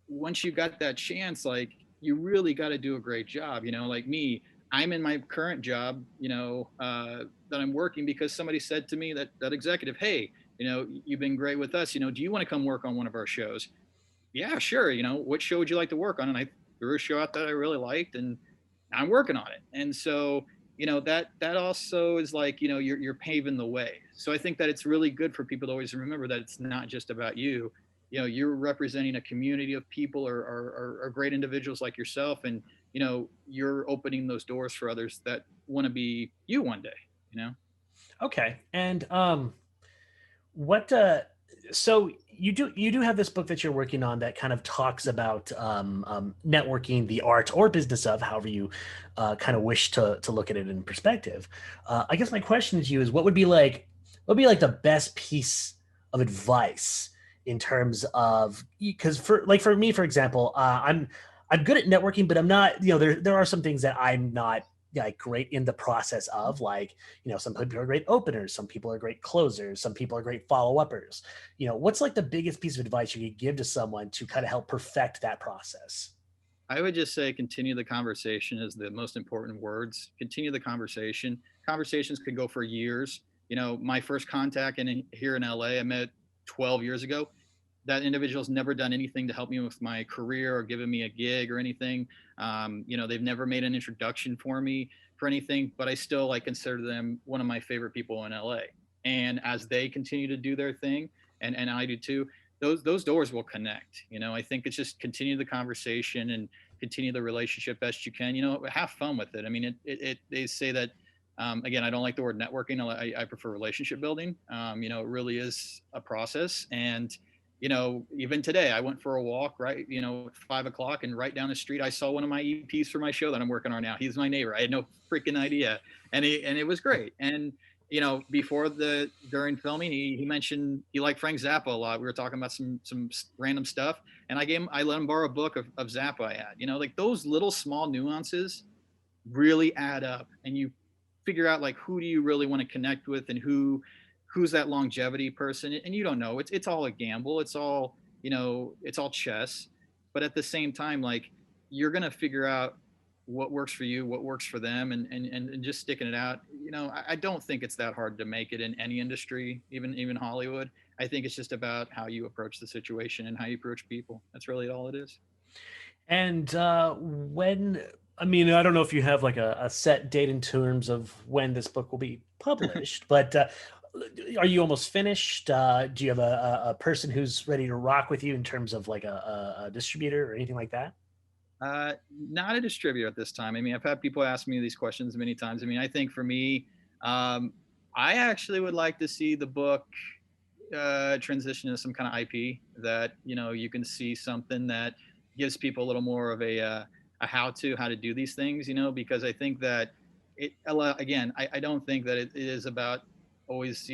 once you got that chance, like, you really got to do a great job. Like me, I'm in my current job, that I'm working because somebody said to me, that executive, hey, you've been great with us. Do you want to come work on one of our shows? Yeah, sure. What show would you like to work on? And I threw a show out that I really liked, and I'm working on it. And so, that also is like, you're paving the way. So I think that it's really good for people to always remember that it's not just about you. You're representing a community of people or great individuals like yourself, and you're opening those doors for others that want to be you one day. Okay. And what so you do have this book that you're working on that kind of talks about networking, the art or business of, however you kind of wish to look at it in perspective. I guess my question to you is, what would be like the best piece of advice in terms of, because for me, for example, I'm good at networking, but I'm not, there are some things that I'm not like great in the process of, like, some people are great openers, some people are great closers, some people are great follow-uppers. What's like the biggest piece of advice you could give to someone to kind of help perfect that process? I would just say continue the conversation is the most important words. Continue the conversation. Conversations could go for years. My first contact here in LA, I met 12 years ago. That individual's never done anything to help me with my career or given me a gig or anything. They've never made an introduction for me for anything, but I still consider them one of my favorite people in LA. And as they continue to do their thing, and I do too, those doors will connect. I think it's just continue the conversation and continue the relationship best you can. Have fun with it. I mean, they say that. Again, I don't like the word networking. I prefer relationship building. It really is a process. And even today I went for a walk, right, at 5 o'clock, and right down the street I saw one of my EPs for my show that I'm working on now. He's my neighbor. I had no freaking idea. And it was great. And during filming, he mentioned he liked Frank Zappa a lot. We were talking about some random stuff, and I let him borrow a book of Zappa I had. Like those little small nuances really add up, and you figure out like, who do you really want to connect with, and who's that longevity person. And you don't know, it's all a gamble, it's all chess. But at the same time, like, you're gonna figure out what works for you, what works for them, and just sticking it out. I don't think it's that hard to make it in any industry, even Hollywood. I think it's just about how you approach the situation and how you approach people. That's really all it is. And when, I mean, I don't know if you have like a set date in terms of when this book will be published, but are you almost finished? Do you have a person who's ready to rock with you in terms of like a distributor or anything like that? Not a distributor at this time. I mean, I've had people ask me these questions many times. I mean, I think for me, I actually would like to see the book transition to some kind of IP that you can see something that gives people a little more of a how to do these things. Because I think that again, I don't think that it is about always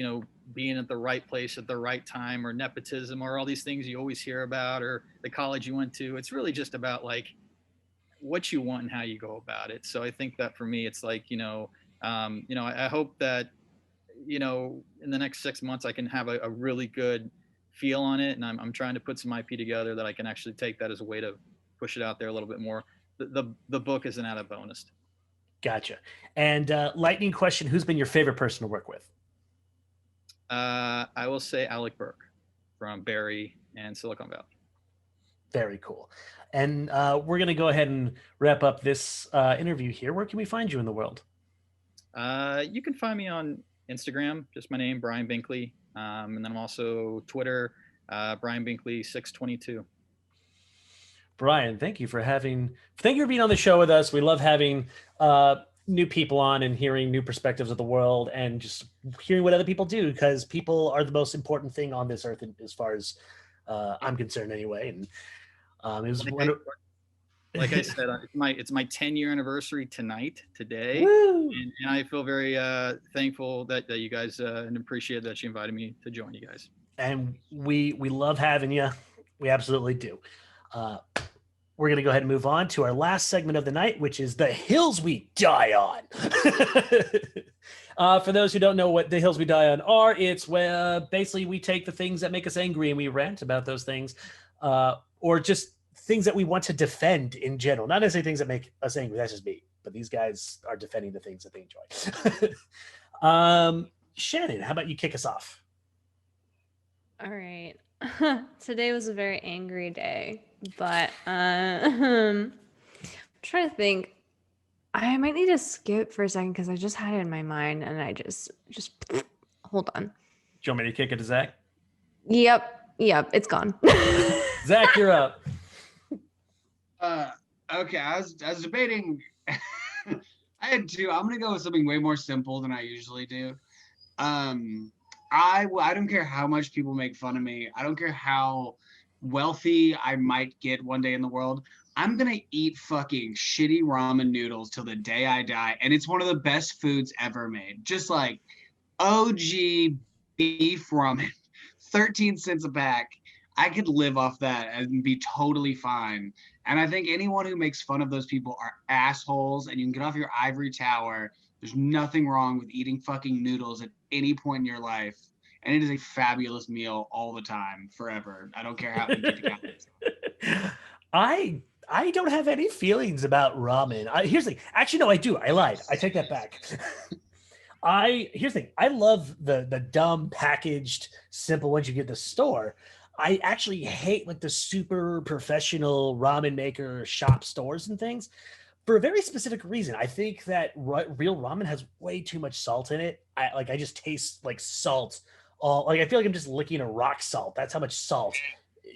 being at the right place at the right time or nepotism or all these things you always hear about or the college you went to. It's really just about like what you want and how you go about it. So I think that for me, it's like I hope that in the next 6 months I can have a really good feel on it, and I'm trying to put some IP together that I can actually take that as a way to push it out there a little bit more. The book is an added bonus. Gotcha. And lightning question: who's been your favorite person to work with? I will say Alec Burke from Barry and Silicon Valley. Very cool. And we're going to go ahead and wrap up this interview here. Where can we find you in the world? You can find me on Instagram, just my name, Brian Binkley. And then I'm also Twitter, Brian Binkley 622. Brian, thank you for being on the show with us. We love having new people on and hearing new perspectives of the world and just hearing what other people do, because people are the most important thing on this earth as far as I'm concerned anyway. And it was like I said, it's my 10-year anniversary today. And I feel very thankful that you guys and appreciate that you invited me to join you guys. And we love having you. We absolutely do. We're going to go ahead and move on to our last segment of the night, which is the hills we die on. For those who don't know what the hills we die on are, it's where basically we take the things that make us angry and we rant about those things, or just things that we want to defend in general. Not necessarily things that make us angry. That's just me. But these guys are defending the things that they enjoy. Shannon, how about you kick us off? All right. Today was a very angry day, but I'm trying to think. I might need to skip for a second because I just had it in my mind and I just hold on. Do you want me to kick it to Zach? Yep, it's gone. Zach, you're up. Okay, I was debating. I had two. I'm gonna go with something way more simple than I usually do. I don't care how much people make fun of me. I don't care how wealthy I might get one day in the world. I'm gonna eat fucking shitty ramen noodles till the day I die, and it's one of the best foods ever made. Just like OG beef ramen, 13 cents a pack. I could live off that and be totally fine. And I think anyone who makes fun of those people are assholes, and you can get off your ivory tower. There's nothing wrong with eating fucking noodles at any point in your life. And it is a fabulous meal all the time, forever. I don't care how you get the calories. I don't have any feelings about ramen. Here's the thing. Actually, no, I do. I lied. I take that back. Here's the thing. I love the dumb packaged, simple ones you get at the store. I actually hate like the super professional ramen maker shop stores and things for a very specific reason. I think that real ramen has way too much salt in it. I just taste like salt. I feel like I'm just licking a rock salt. That's how much salt.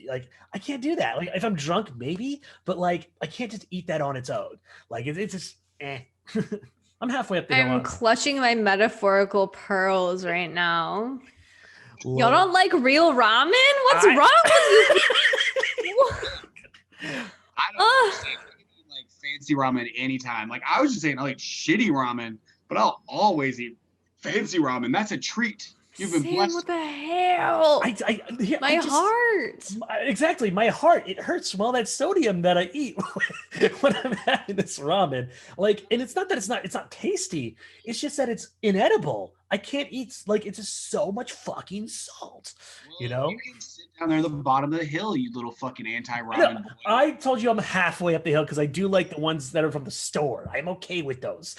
Like I can't do that. Like if I'm drunk, maybe, but like I can't just eat that on its own. Like it's just I'm halfway up the hill. I'm clutching my metaphorical pearls right now. Y'all don't like real ramen? What's wrong with you? I don't like fancy ramen anytime. Like I was just saying I like shitty ramen, but I'll always eat fancy ramen. That's a treat. You've been blessed. What the hell? My heart. Exactly. My heart. It hurts from all that sodium that I eat when I'm having this ramen. Like, and it's not that it's not tasty. It's just that it's inedible. I can't eat, like, it's just so much fucking salt, You can sit down there at the bottom of the hill, you little fucking anti-ramen boy. I told you I'm halfway up the hill because I do like the ones that are from the store. I'm okay with those.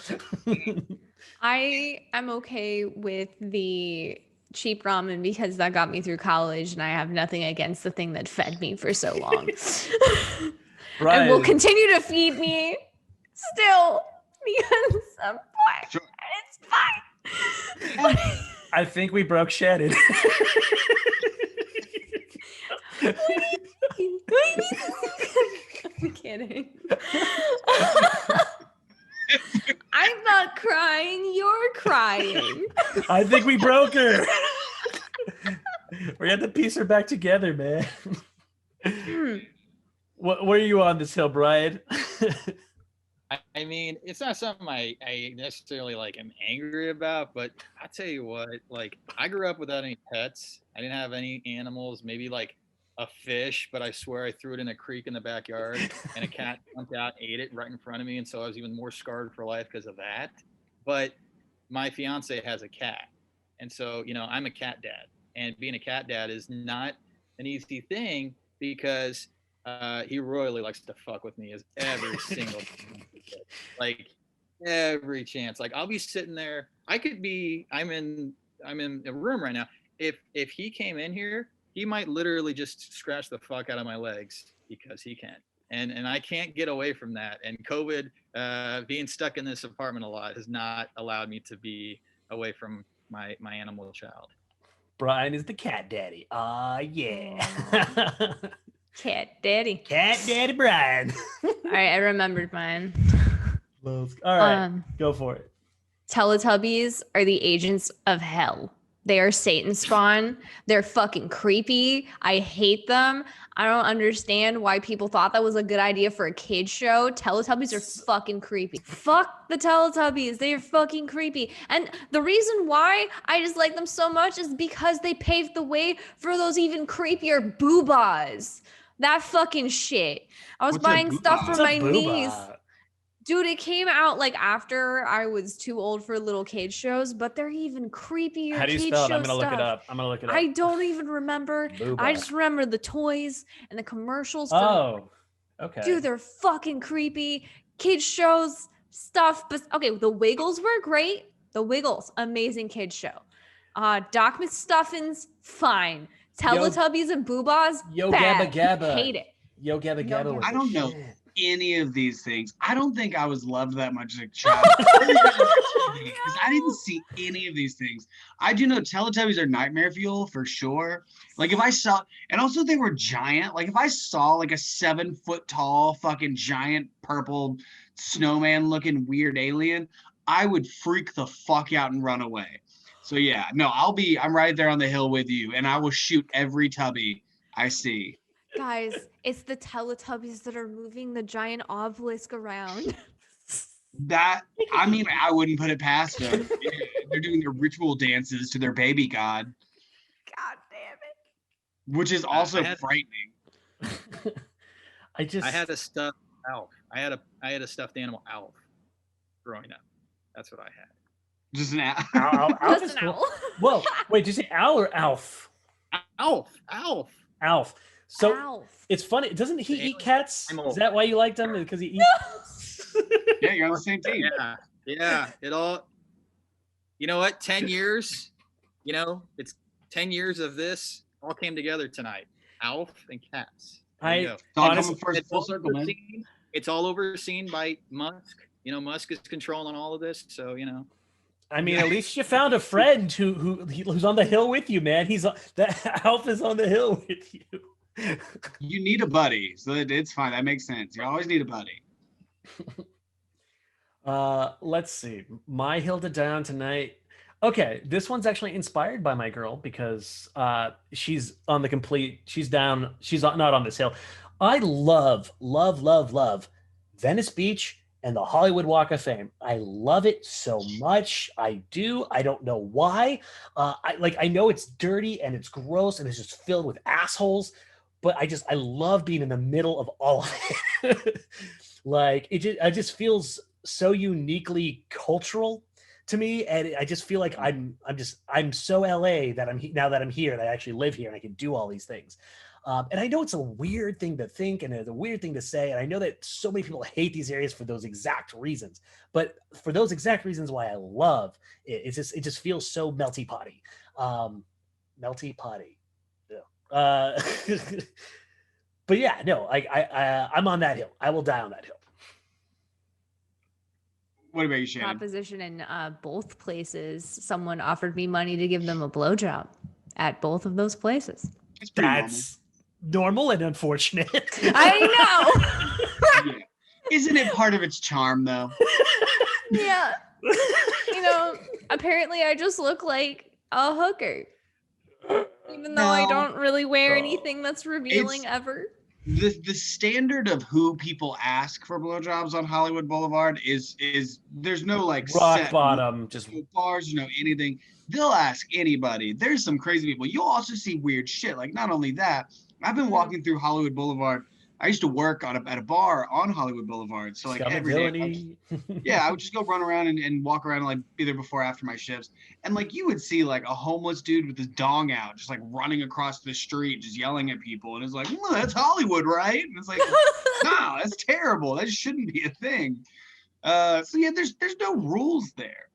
I am okay with the cheap ramen because that got me through college and I have nothing against the thing that fed me for so long. and will Brian, continue to feed me still because I'm fine. Sure. It's fine. I think we broke Shannon. What do you mean? I'm kidding. I'm not crying. You're crying. I think we broke her. We had to piece her back together, man. What were you on this hill, Brian? I mean, it's not something I necessarily like am angry about, but I tell you what, like I grew up without any pets. I didn't have any animals, maybe like a fish, but I swear I threw it in a creek in the backyard and a cat jumped out, ate it right in front of me. And so I was even more scarred for life because of that. But my fiance has a cat. And so, I'm a cat dad, and being a cat dad is not an easy thing because he royally likes to fuck with me as every single like every chance. Like I'll be sitting there. I'm in a room right now. If he came in here, he might literally just scratch the fuck out of my legs because he can. And I can't get away from that. And COVID, being stuck in this apartment a lot has not allowed me to be away from my animal child. Brian is the cat daddy. Yeah. Cat daddy. Cat daddy Brian. All right, I remembered mine. All right, go for it. Teletubbies are the agents of hell. They are Satan spawn. They're fucking creepy. I hate them. I don't understand why people thought that was a good idea for a kid's show. Teletubbies are fucking creepy. Fuck the Teletubbies. They are fucking creepy. And the reason why I dislike them so much is because they paved the way for those even creepier boobas. That fucking shit. I was What's a buying stuff boobah? for What's a my niece. boobah? Dude, it came out like after I was too old for little kid shows, but they're even creepier. How do you kid spell it? show I'm gonna look it stuff. up. I don't even remember. Boobah. I just remember the toys and the commercials. Oh, okay. Dude, they're fucking creepy. Kids shows stuff. But okay, the Wiggles were great. The Wiggles, amazing kids show. Doc McStuffins, fine. Teletubbies and Boobas, Yo bad. Gabba Gabba. Hate it. Yo Gabba Gabba was I don't the know shit. any of these things. I don't think I was loved that much as a child. Because I didn't see any of these things. I do know Teletubbies are nightmare fuel for sure. Like if I saw, and also they were giant. Like if I saw like a 7-foot tall fucking giant purple snowman looking weird alien, I would freak the fuck out and run away. So yeah, no, I'm right there on the hill with you, and I will shoot every tubby I see. Guys, it's the Teletubbies that are moving the giant obelisk around. That, I mean, I wouldn't put it past them. They're doing their ritual dances to their baby god, God damn it. which is also frightening. I had a stuffed Alf. I had a stuffed animal Alf growing up. That's what I had. Just an Alf Just is an cool. owl. Whoa, wait, did you say Al or Alf? Alf. Alf. So Alf. it's funny. Doesn't he eat cats? I'm Is old. that why you liked him? Because he eats. Yeah, you're on the same team. Yeah. It all. You know what? 10 years. It's 10 years of this all came together tonight. Alf and cats. There you go. It's all Honestly, coming first full circle, man. It's all overseen by Musk. Musk is controlling all of this. So I mean, at least you found a friend who's on the hill with you, man. That Alf is on the hill with you. You need a buddy, so it's fine. That makes sense. You always need a buddy. Let's see. My hill to die on tonight. Okay, this one's actually inspired by my girl because she's down. She's not on this hill. I love Venice Beach and the Hollywood Walk of Fame. I love it so much. I do. I don't know why. I know it's dirty and it's gross and it's just filled with assholes, but I love being in the middle of all of it. It just feels so uniquely cultural to me, and I just feel like I'm so LA that now that I'm here and I actually live here and I can do all these things. And I know it's a weird thing to think and it's a weird thing to say, and I know that so many people hate these areas for those exact reasons. But for those exact reasons why I love it, it just feels so melty potty. Melty potty. Yeah. but yeah, no, I'm on that hill. I will die on that hill. What about you, Shannon? Proposition in both places. Someone offered me money to give them a blowjob at both of those places. It's pretty That's normal and unfortunate. I know. Yeah. Isn't it part of its charm, though? Yeah. You know, apparently I just look like a hooker. Even though I No. don't really wear anything that's revealing ever. The standard of who people ask for blowjobs on Hollywood Boulevard is there's no like Rock set bottom, just bars, anything. They'll ask anybody. There's some crazy people. You'll also see weird shit. Like not only that, I've been walking through Hollywood Boulevard. I used to work at a bar on Hollywood Boulevard. So like every day, I would just go run around and walk around and like be there before or after my shifts. And like you would see like a homeless dude with his dong out, just like running across the street, just yelling at people. And it's like, well, that's Hollywood, right? And it's like, no, that's terrible. That shouldn't be a thing. So yeah, there's no rules there.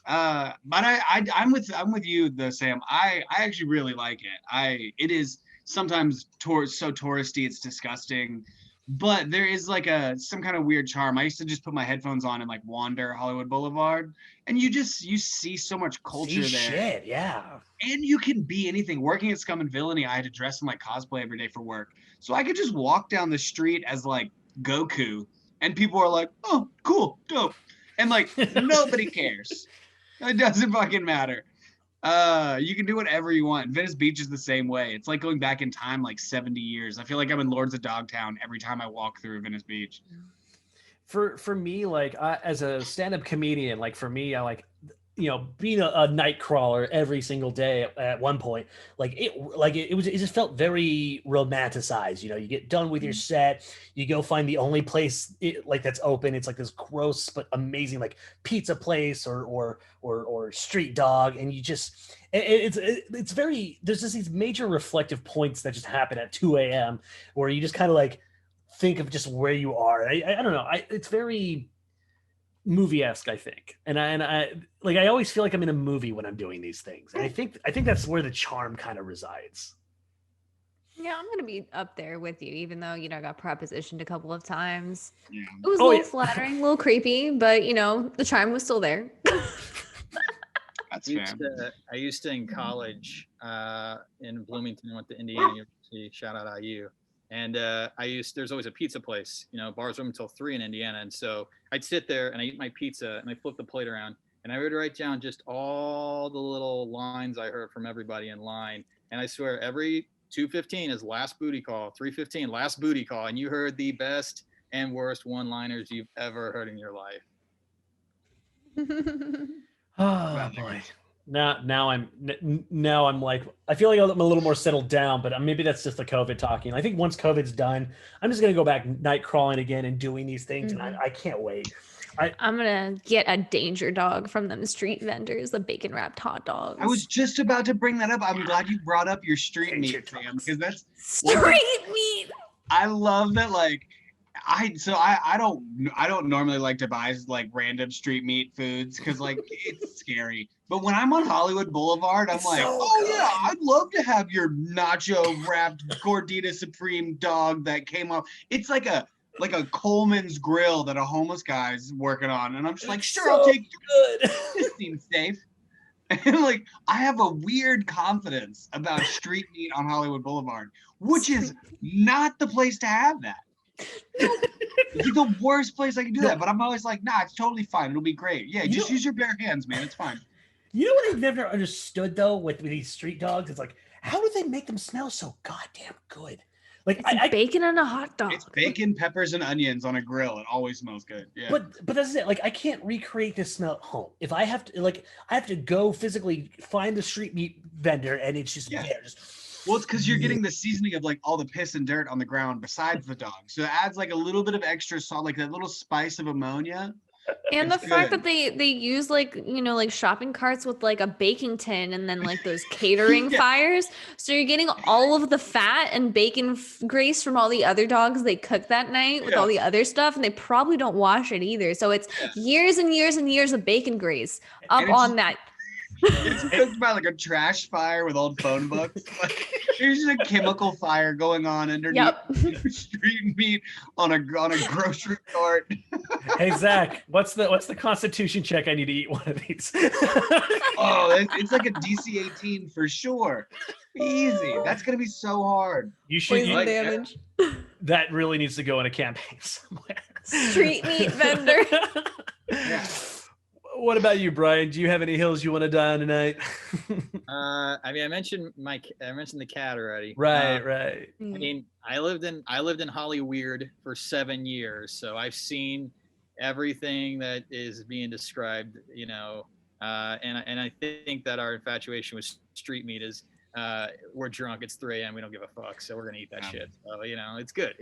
But I'm with you though, Sam. I actually really like it. It is sometimes so touristy it's disgusting, but there is like some kind of weird charm. I used to just put my headphones on and like wander Hollywood Boulevard, and you see so much culture there. Shit, yeah. And you can be anything. Working at Scum and Villainy, I had to dress in like cosplay every day for work, so I could just walk down the street as like Goku, and people are like, "Oh, cool, dope," and like nobody cares. It doesn't fucking matter. You can do whatever you want. Venice Beach is the same way. It's like going back in time like 70 years. I feel like I'm in Lords of Dogtown every time I walk through Venice Beach. For me, like as a stand-up comedian, like for me, I like being a night crawler every single day at one point, it just felt very romanticized. You get done with your set, you go find the only place that's open. It's like this gross but amazing like pizza place or street dog, and you just it's very, there's just these major reflective points that just happen at 2 a.m. where you just kind of like think of just where you are. I don't know. It's very movie-esque, I think, and I always feel like I'm in a movie when I'm doing these things, and I think that's where the charm kind of resides. Yeah, I'm gonna be up there with you, even though I got propositioned a couple of times. Yeah. It was a little flattering, a little creepy, but the charm was still there. That's fair. I used to in college in Bloomington, went to Indiana University. Shout out IU. And there's always a pizza place, bars open until 3 in Indiana. And so I'd sit there and I eat my pizza and I flip the plate around and I would write down just all the little lines I heard from everybody in line. And I swear every 2:15 is last booty call, 3:15 last booty call. And you heard the best and worst one-liners you've ever heard in your life. Oh boy. Now I'm like, I feel like I'm a little more settled down, but maybe that's just the COVID talking. I think once COVID's done, I'm just going to go back night crawling again and doing these things. And I can't wait. I'm going to get a danger dog from them street vendors, the bacon wrapped hot dogs. I was just about to bring that up. I'm glad you brought up your street meat, Sam, because that's street meat. I love that. Like, I don't normally like to buy like random street meat foods because like it's scary. But when I'm on Hollywood Boulevard, I'm like, yeah, I'd love to have your nacho wrapped Gordita Supreme dog that came off. It's like a Coleman's grill that a homeless guy's working on, and I'm just like, sure, I'll take it. This seems safe. And like, I have a weird confidence about street meat on Hollywood Boulevard, which is not the place to have that. It's the worst place I can do that, but I'm always like, nah, it's totally fine. It'll be great. Yeah, just use your bare hands, man. It's fine. You know what I've never understood though with these street dogs? It's like, how do they make them smell so goddamn good? Like bacon on a hot dog. It's bacon, peppers, and onions on a grill. It always smells good. Yeah. But that's it. Like I can't recreate this smell at home. If I have to, I have to go physically find the street meat vendor, and it's just there. Well, it's because you're getting the seasoning of like all the piss and dirt on the ground besides the dog. So it adds like a little bit of extra salt, like that little spice of ammonia. And the fact that they use like shopping carts with like a baking tin and then like those catering fires. So you're getting all of the fat and bacon grease from all the other dogs they cook that night with all the other stuff. And they probably don't wash it either. So it's years and years and years of bacon grease up on that. It's cooked by like a trash fire with old phone books. There's just a chemical fire going on underneath Yep. street meat on a grocery cart. Hey Zach, what's the constitution check I need to eat one of these? Oh, it's like a DC 18 for sure. Easy. That's gonna be so hard. You should. Poison like- damage. That really needs to go in a campaign somewhere. Street meat vendor. Yeah. What about you, Brian? Do you have any hills you want to die on tonight? I mean, I mentioned the cat already. Right. I mean, I lived in Hollyweird for 7 years, so I've seen everything that is being described, you know, and I think that our infatuation with street meat is we're drunk, it's 3 a.m, we don't give a fuck, so we're gonna eat that shit. So, you know, it's good.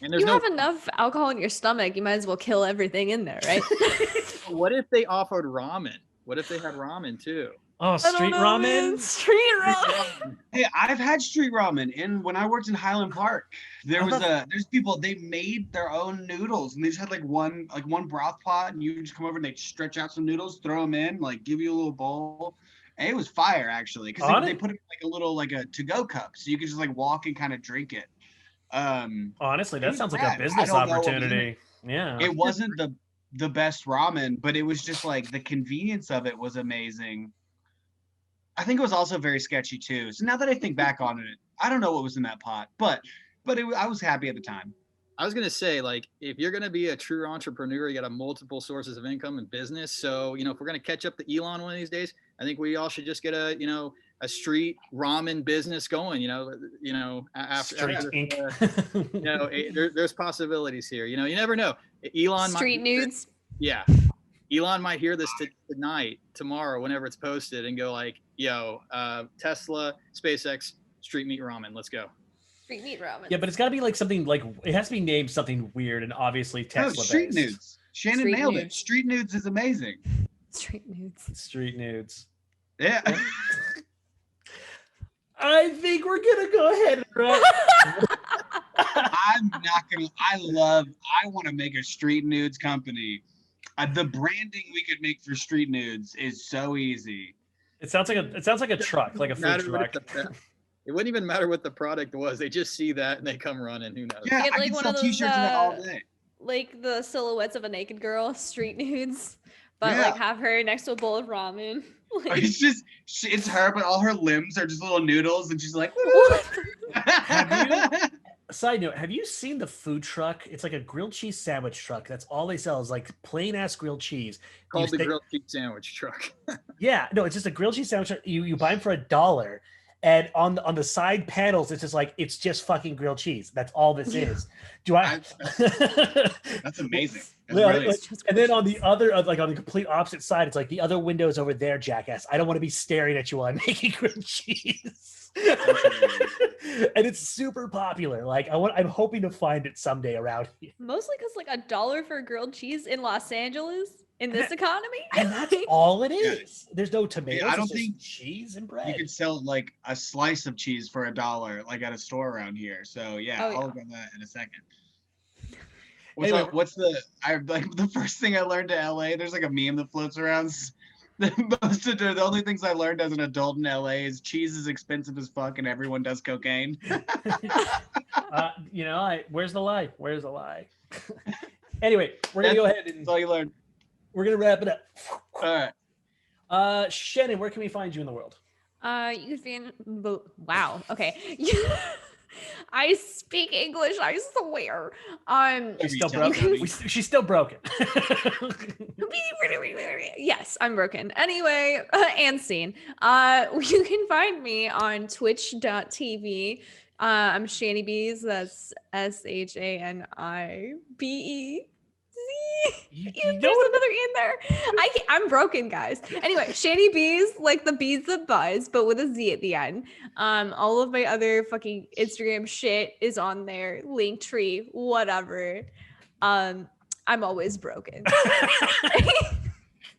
And there's You no have enough alcohol in your stomach, you might as well kill everything in there, right? What if they offered ramen? What if they had ramen too? Oh, I don't street know, ramen. man. Street ramen. Hey, I've had street ramen, and when I worked in Highland Park, there's people, they made their own noodles, and they just had like one broth pot, and you just come over and they stretch out some noodles, throw them in, like give you a little bowl. And it was fire actually, because they put it in like a little like a to-go cup, so you could just like walk and kind of drink it. Honestly, that was sounds like rad. a I business don't know what was in opportunity. Yeah. It wasn't the best ramen, but it was just like the convenience of it was amazing. I think it was also very sketchy too. So now that I think back on it, I don't know what was in that pot, but I was happy at the time. I was gonna say, like, if you're gonna be a true entrepreneur, you got to multiple sources of income and business. So, you know, if we're gonna catch up to Elon one of these days, I think we all should just get a street ramen business going. After Inc. there's possibilities here. You know, you never know. Elon Street nudes. Yeah, Elon might hear this tonight, tomorrow, whenever it's posted, and go like, "Yo, Tesla, SpaceX, street meat ramen, let's go." Street meat ramen. Yeah, but it's got to be like something like it has to be named something weird and obviously Tesla. No, street nudes. Shannon Street nailed it. nudes. Street nudes is amazing. Street nudes. Street nudes. Yeah. I think we're gonna go ahead and wrap. I'm not gonna. I want to make a street nudes company. The branding we could make for street nudes is so easy. It sounds like a truck, like a food truck. It wouldn't even matter what the product was. They just see that and they come running. Who knows? Yeah, Get, I like, can one sell of those, t-shirts of that all day. Like the silhouettes of a naked girl, street nudes, but Yeah. like have her next to a bowl of ramen. Like, It's her, but all her limbs are just little noodles, and she's like. Side note: have you seen the food truck? It's like a grilled cheese sandwich truck. That's all they sell is like plain ass grilled cheese. Called the grilled cheese sandwich truck. Yeah, no, it's just a grilled cheese sandwich. You buy them for $1, and on the side panels, it's just like it's just fucking grilled cheese. That's all this is. Do I? That's amazing. That's Yeah, really- like, and then on the other, like on the complete opposite side, it's like the other window's over there, jackass. I don't want to be staring at you while I'm making grilled cheese. And it's super popular. Like I'm hoping to find it someday around here. mostly because like $1 for grilled cheese in Los Angeles in this economy. And that's all it is. There's no tomatoes. I don't it's just think cheese and bread. You could sell like a slice of cheese for $1, like at a store around here. So yeah, Oh, yeah. I'll look at that in a second. What's Anyway. the first thing I learned to LA? There's like a meme that floats around. The only things I learned as an adult in LA is cheese is expensive as fuck and everyone does cocaine. Where's the lie? Where's the lie? Anyway, we're gonna go ahead and That's all you learned. we're gonna wrap it up. All right. Shannon, where can we find you in the world? You can wow. Okay. I speak English, I swear. She's still Every broken. time. She's still broken. Yes, I'm broken. Anyway, and scene. You can find me on twitch.tv. I'm Shani Bees. That's SHANIBEZ. There's another E in there. I'm broken, guys. Anyway, Shani Bees, like the bees that buzz, but with a Z at the end. All of my other fucking Instagram shit is on there. Linktree, whatever. I'm always broken.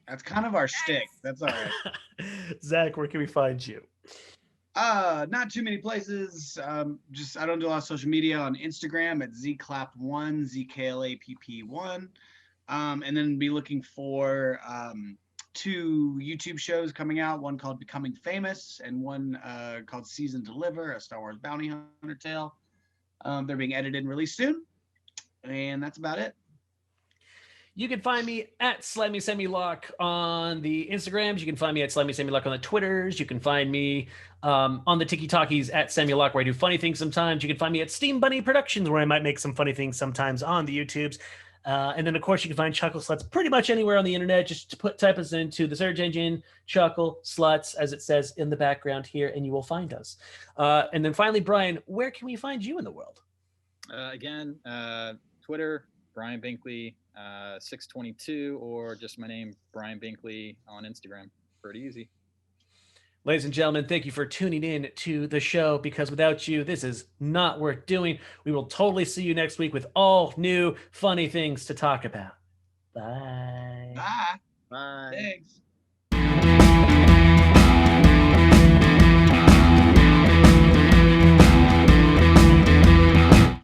That's kind of our shtick. That's all right. Zach, where can we find you? Not too many places. Just I don't do a lot of social media. On Instagram at zclap1, ZKLAPP1. And then be looking for 2 YouTube shows coming out, one called Becoming Famous and one called Season Deliver, a Star Wars bounty hunter tale. They're being edited and released soon. And that's about it. You can find me at Slimy Semi-Lock on the Instagrams. You can find me at Slimy Semi-Lock on the Twitters. You can find me on the Tiki-Talkies at Semi-Lock, where I do funny things sometimes. You can find me at Steam Bunny Productions, where I might make some funny things sometimes on the YouTubes. And then, of course, you can find Chuckle Sluts pretty much anywhere on the internet. Just type us into the search engine, Chuckle Sluts, as it says in the background here, and you will find us. And then finally, Brian, where can we find you in the world? Again, Twitter, Brian Binkley, 622, or just my name, Brian Binkley, on Instagram. Pretty easy. Ladies and gentlemen, thank you for tuning in to the show, because without you, this is not worth doing. We will totally see you next week with all new funny things to talk about. Bye. Bye. Bye. Thanks.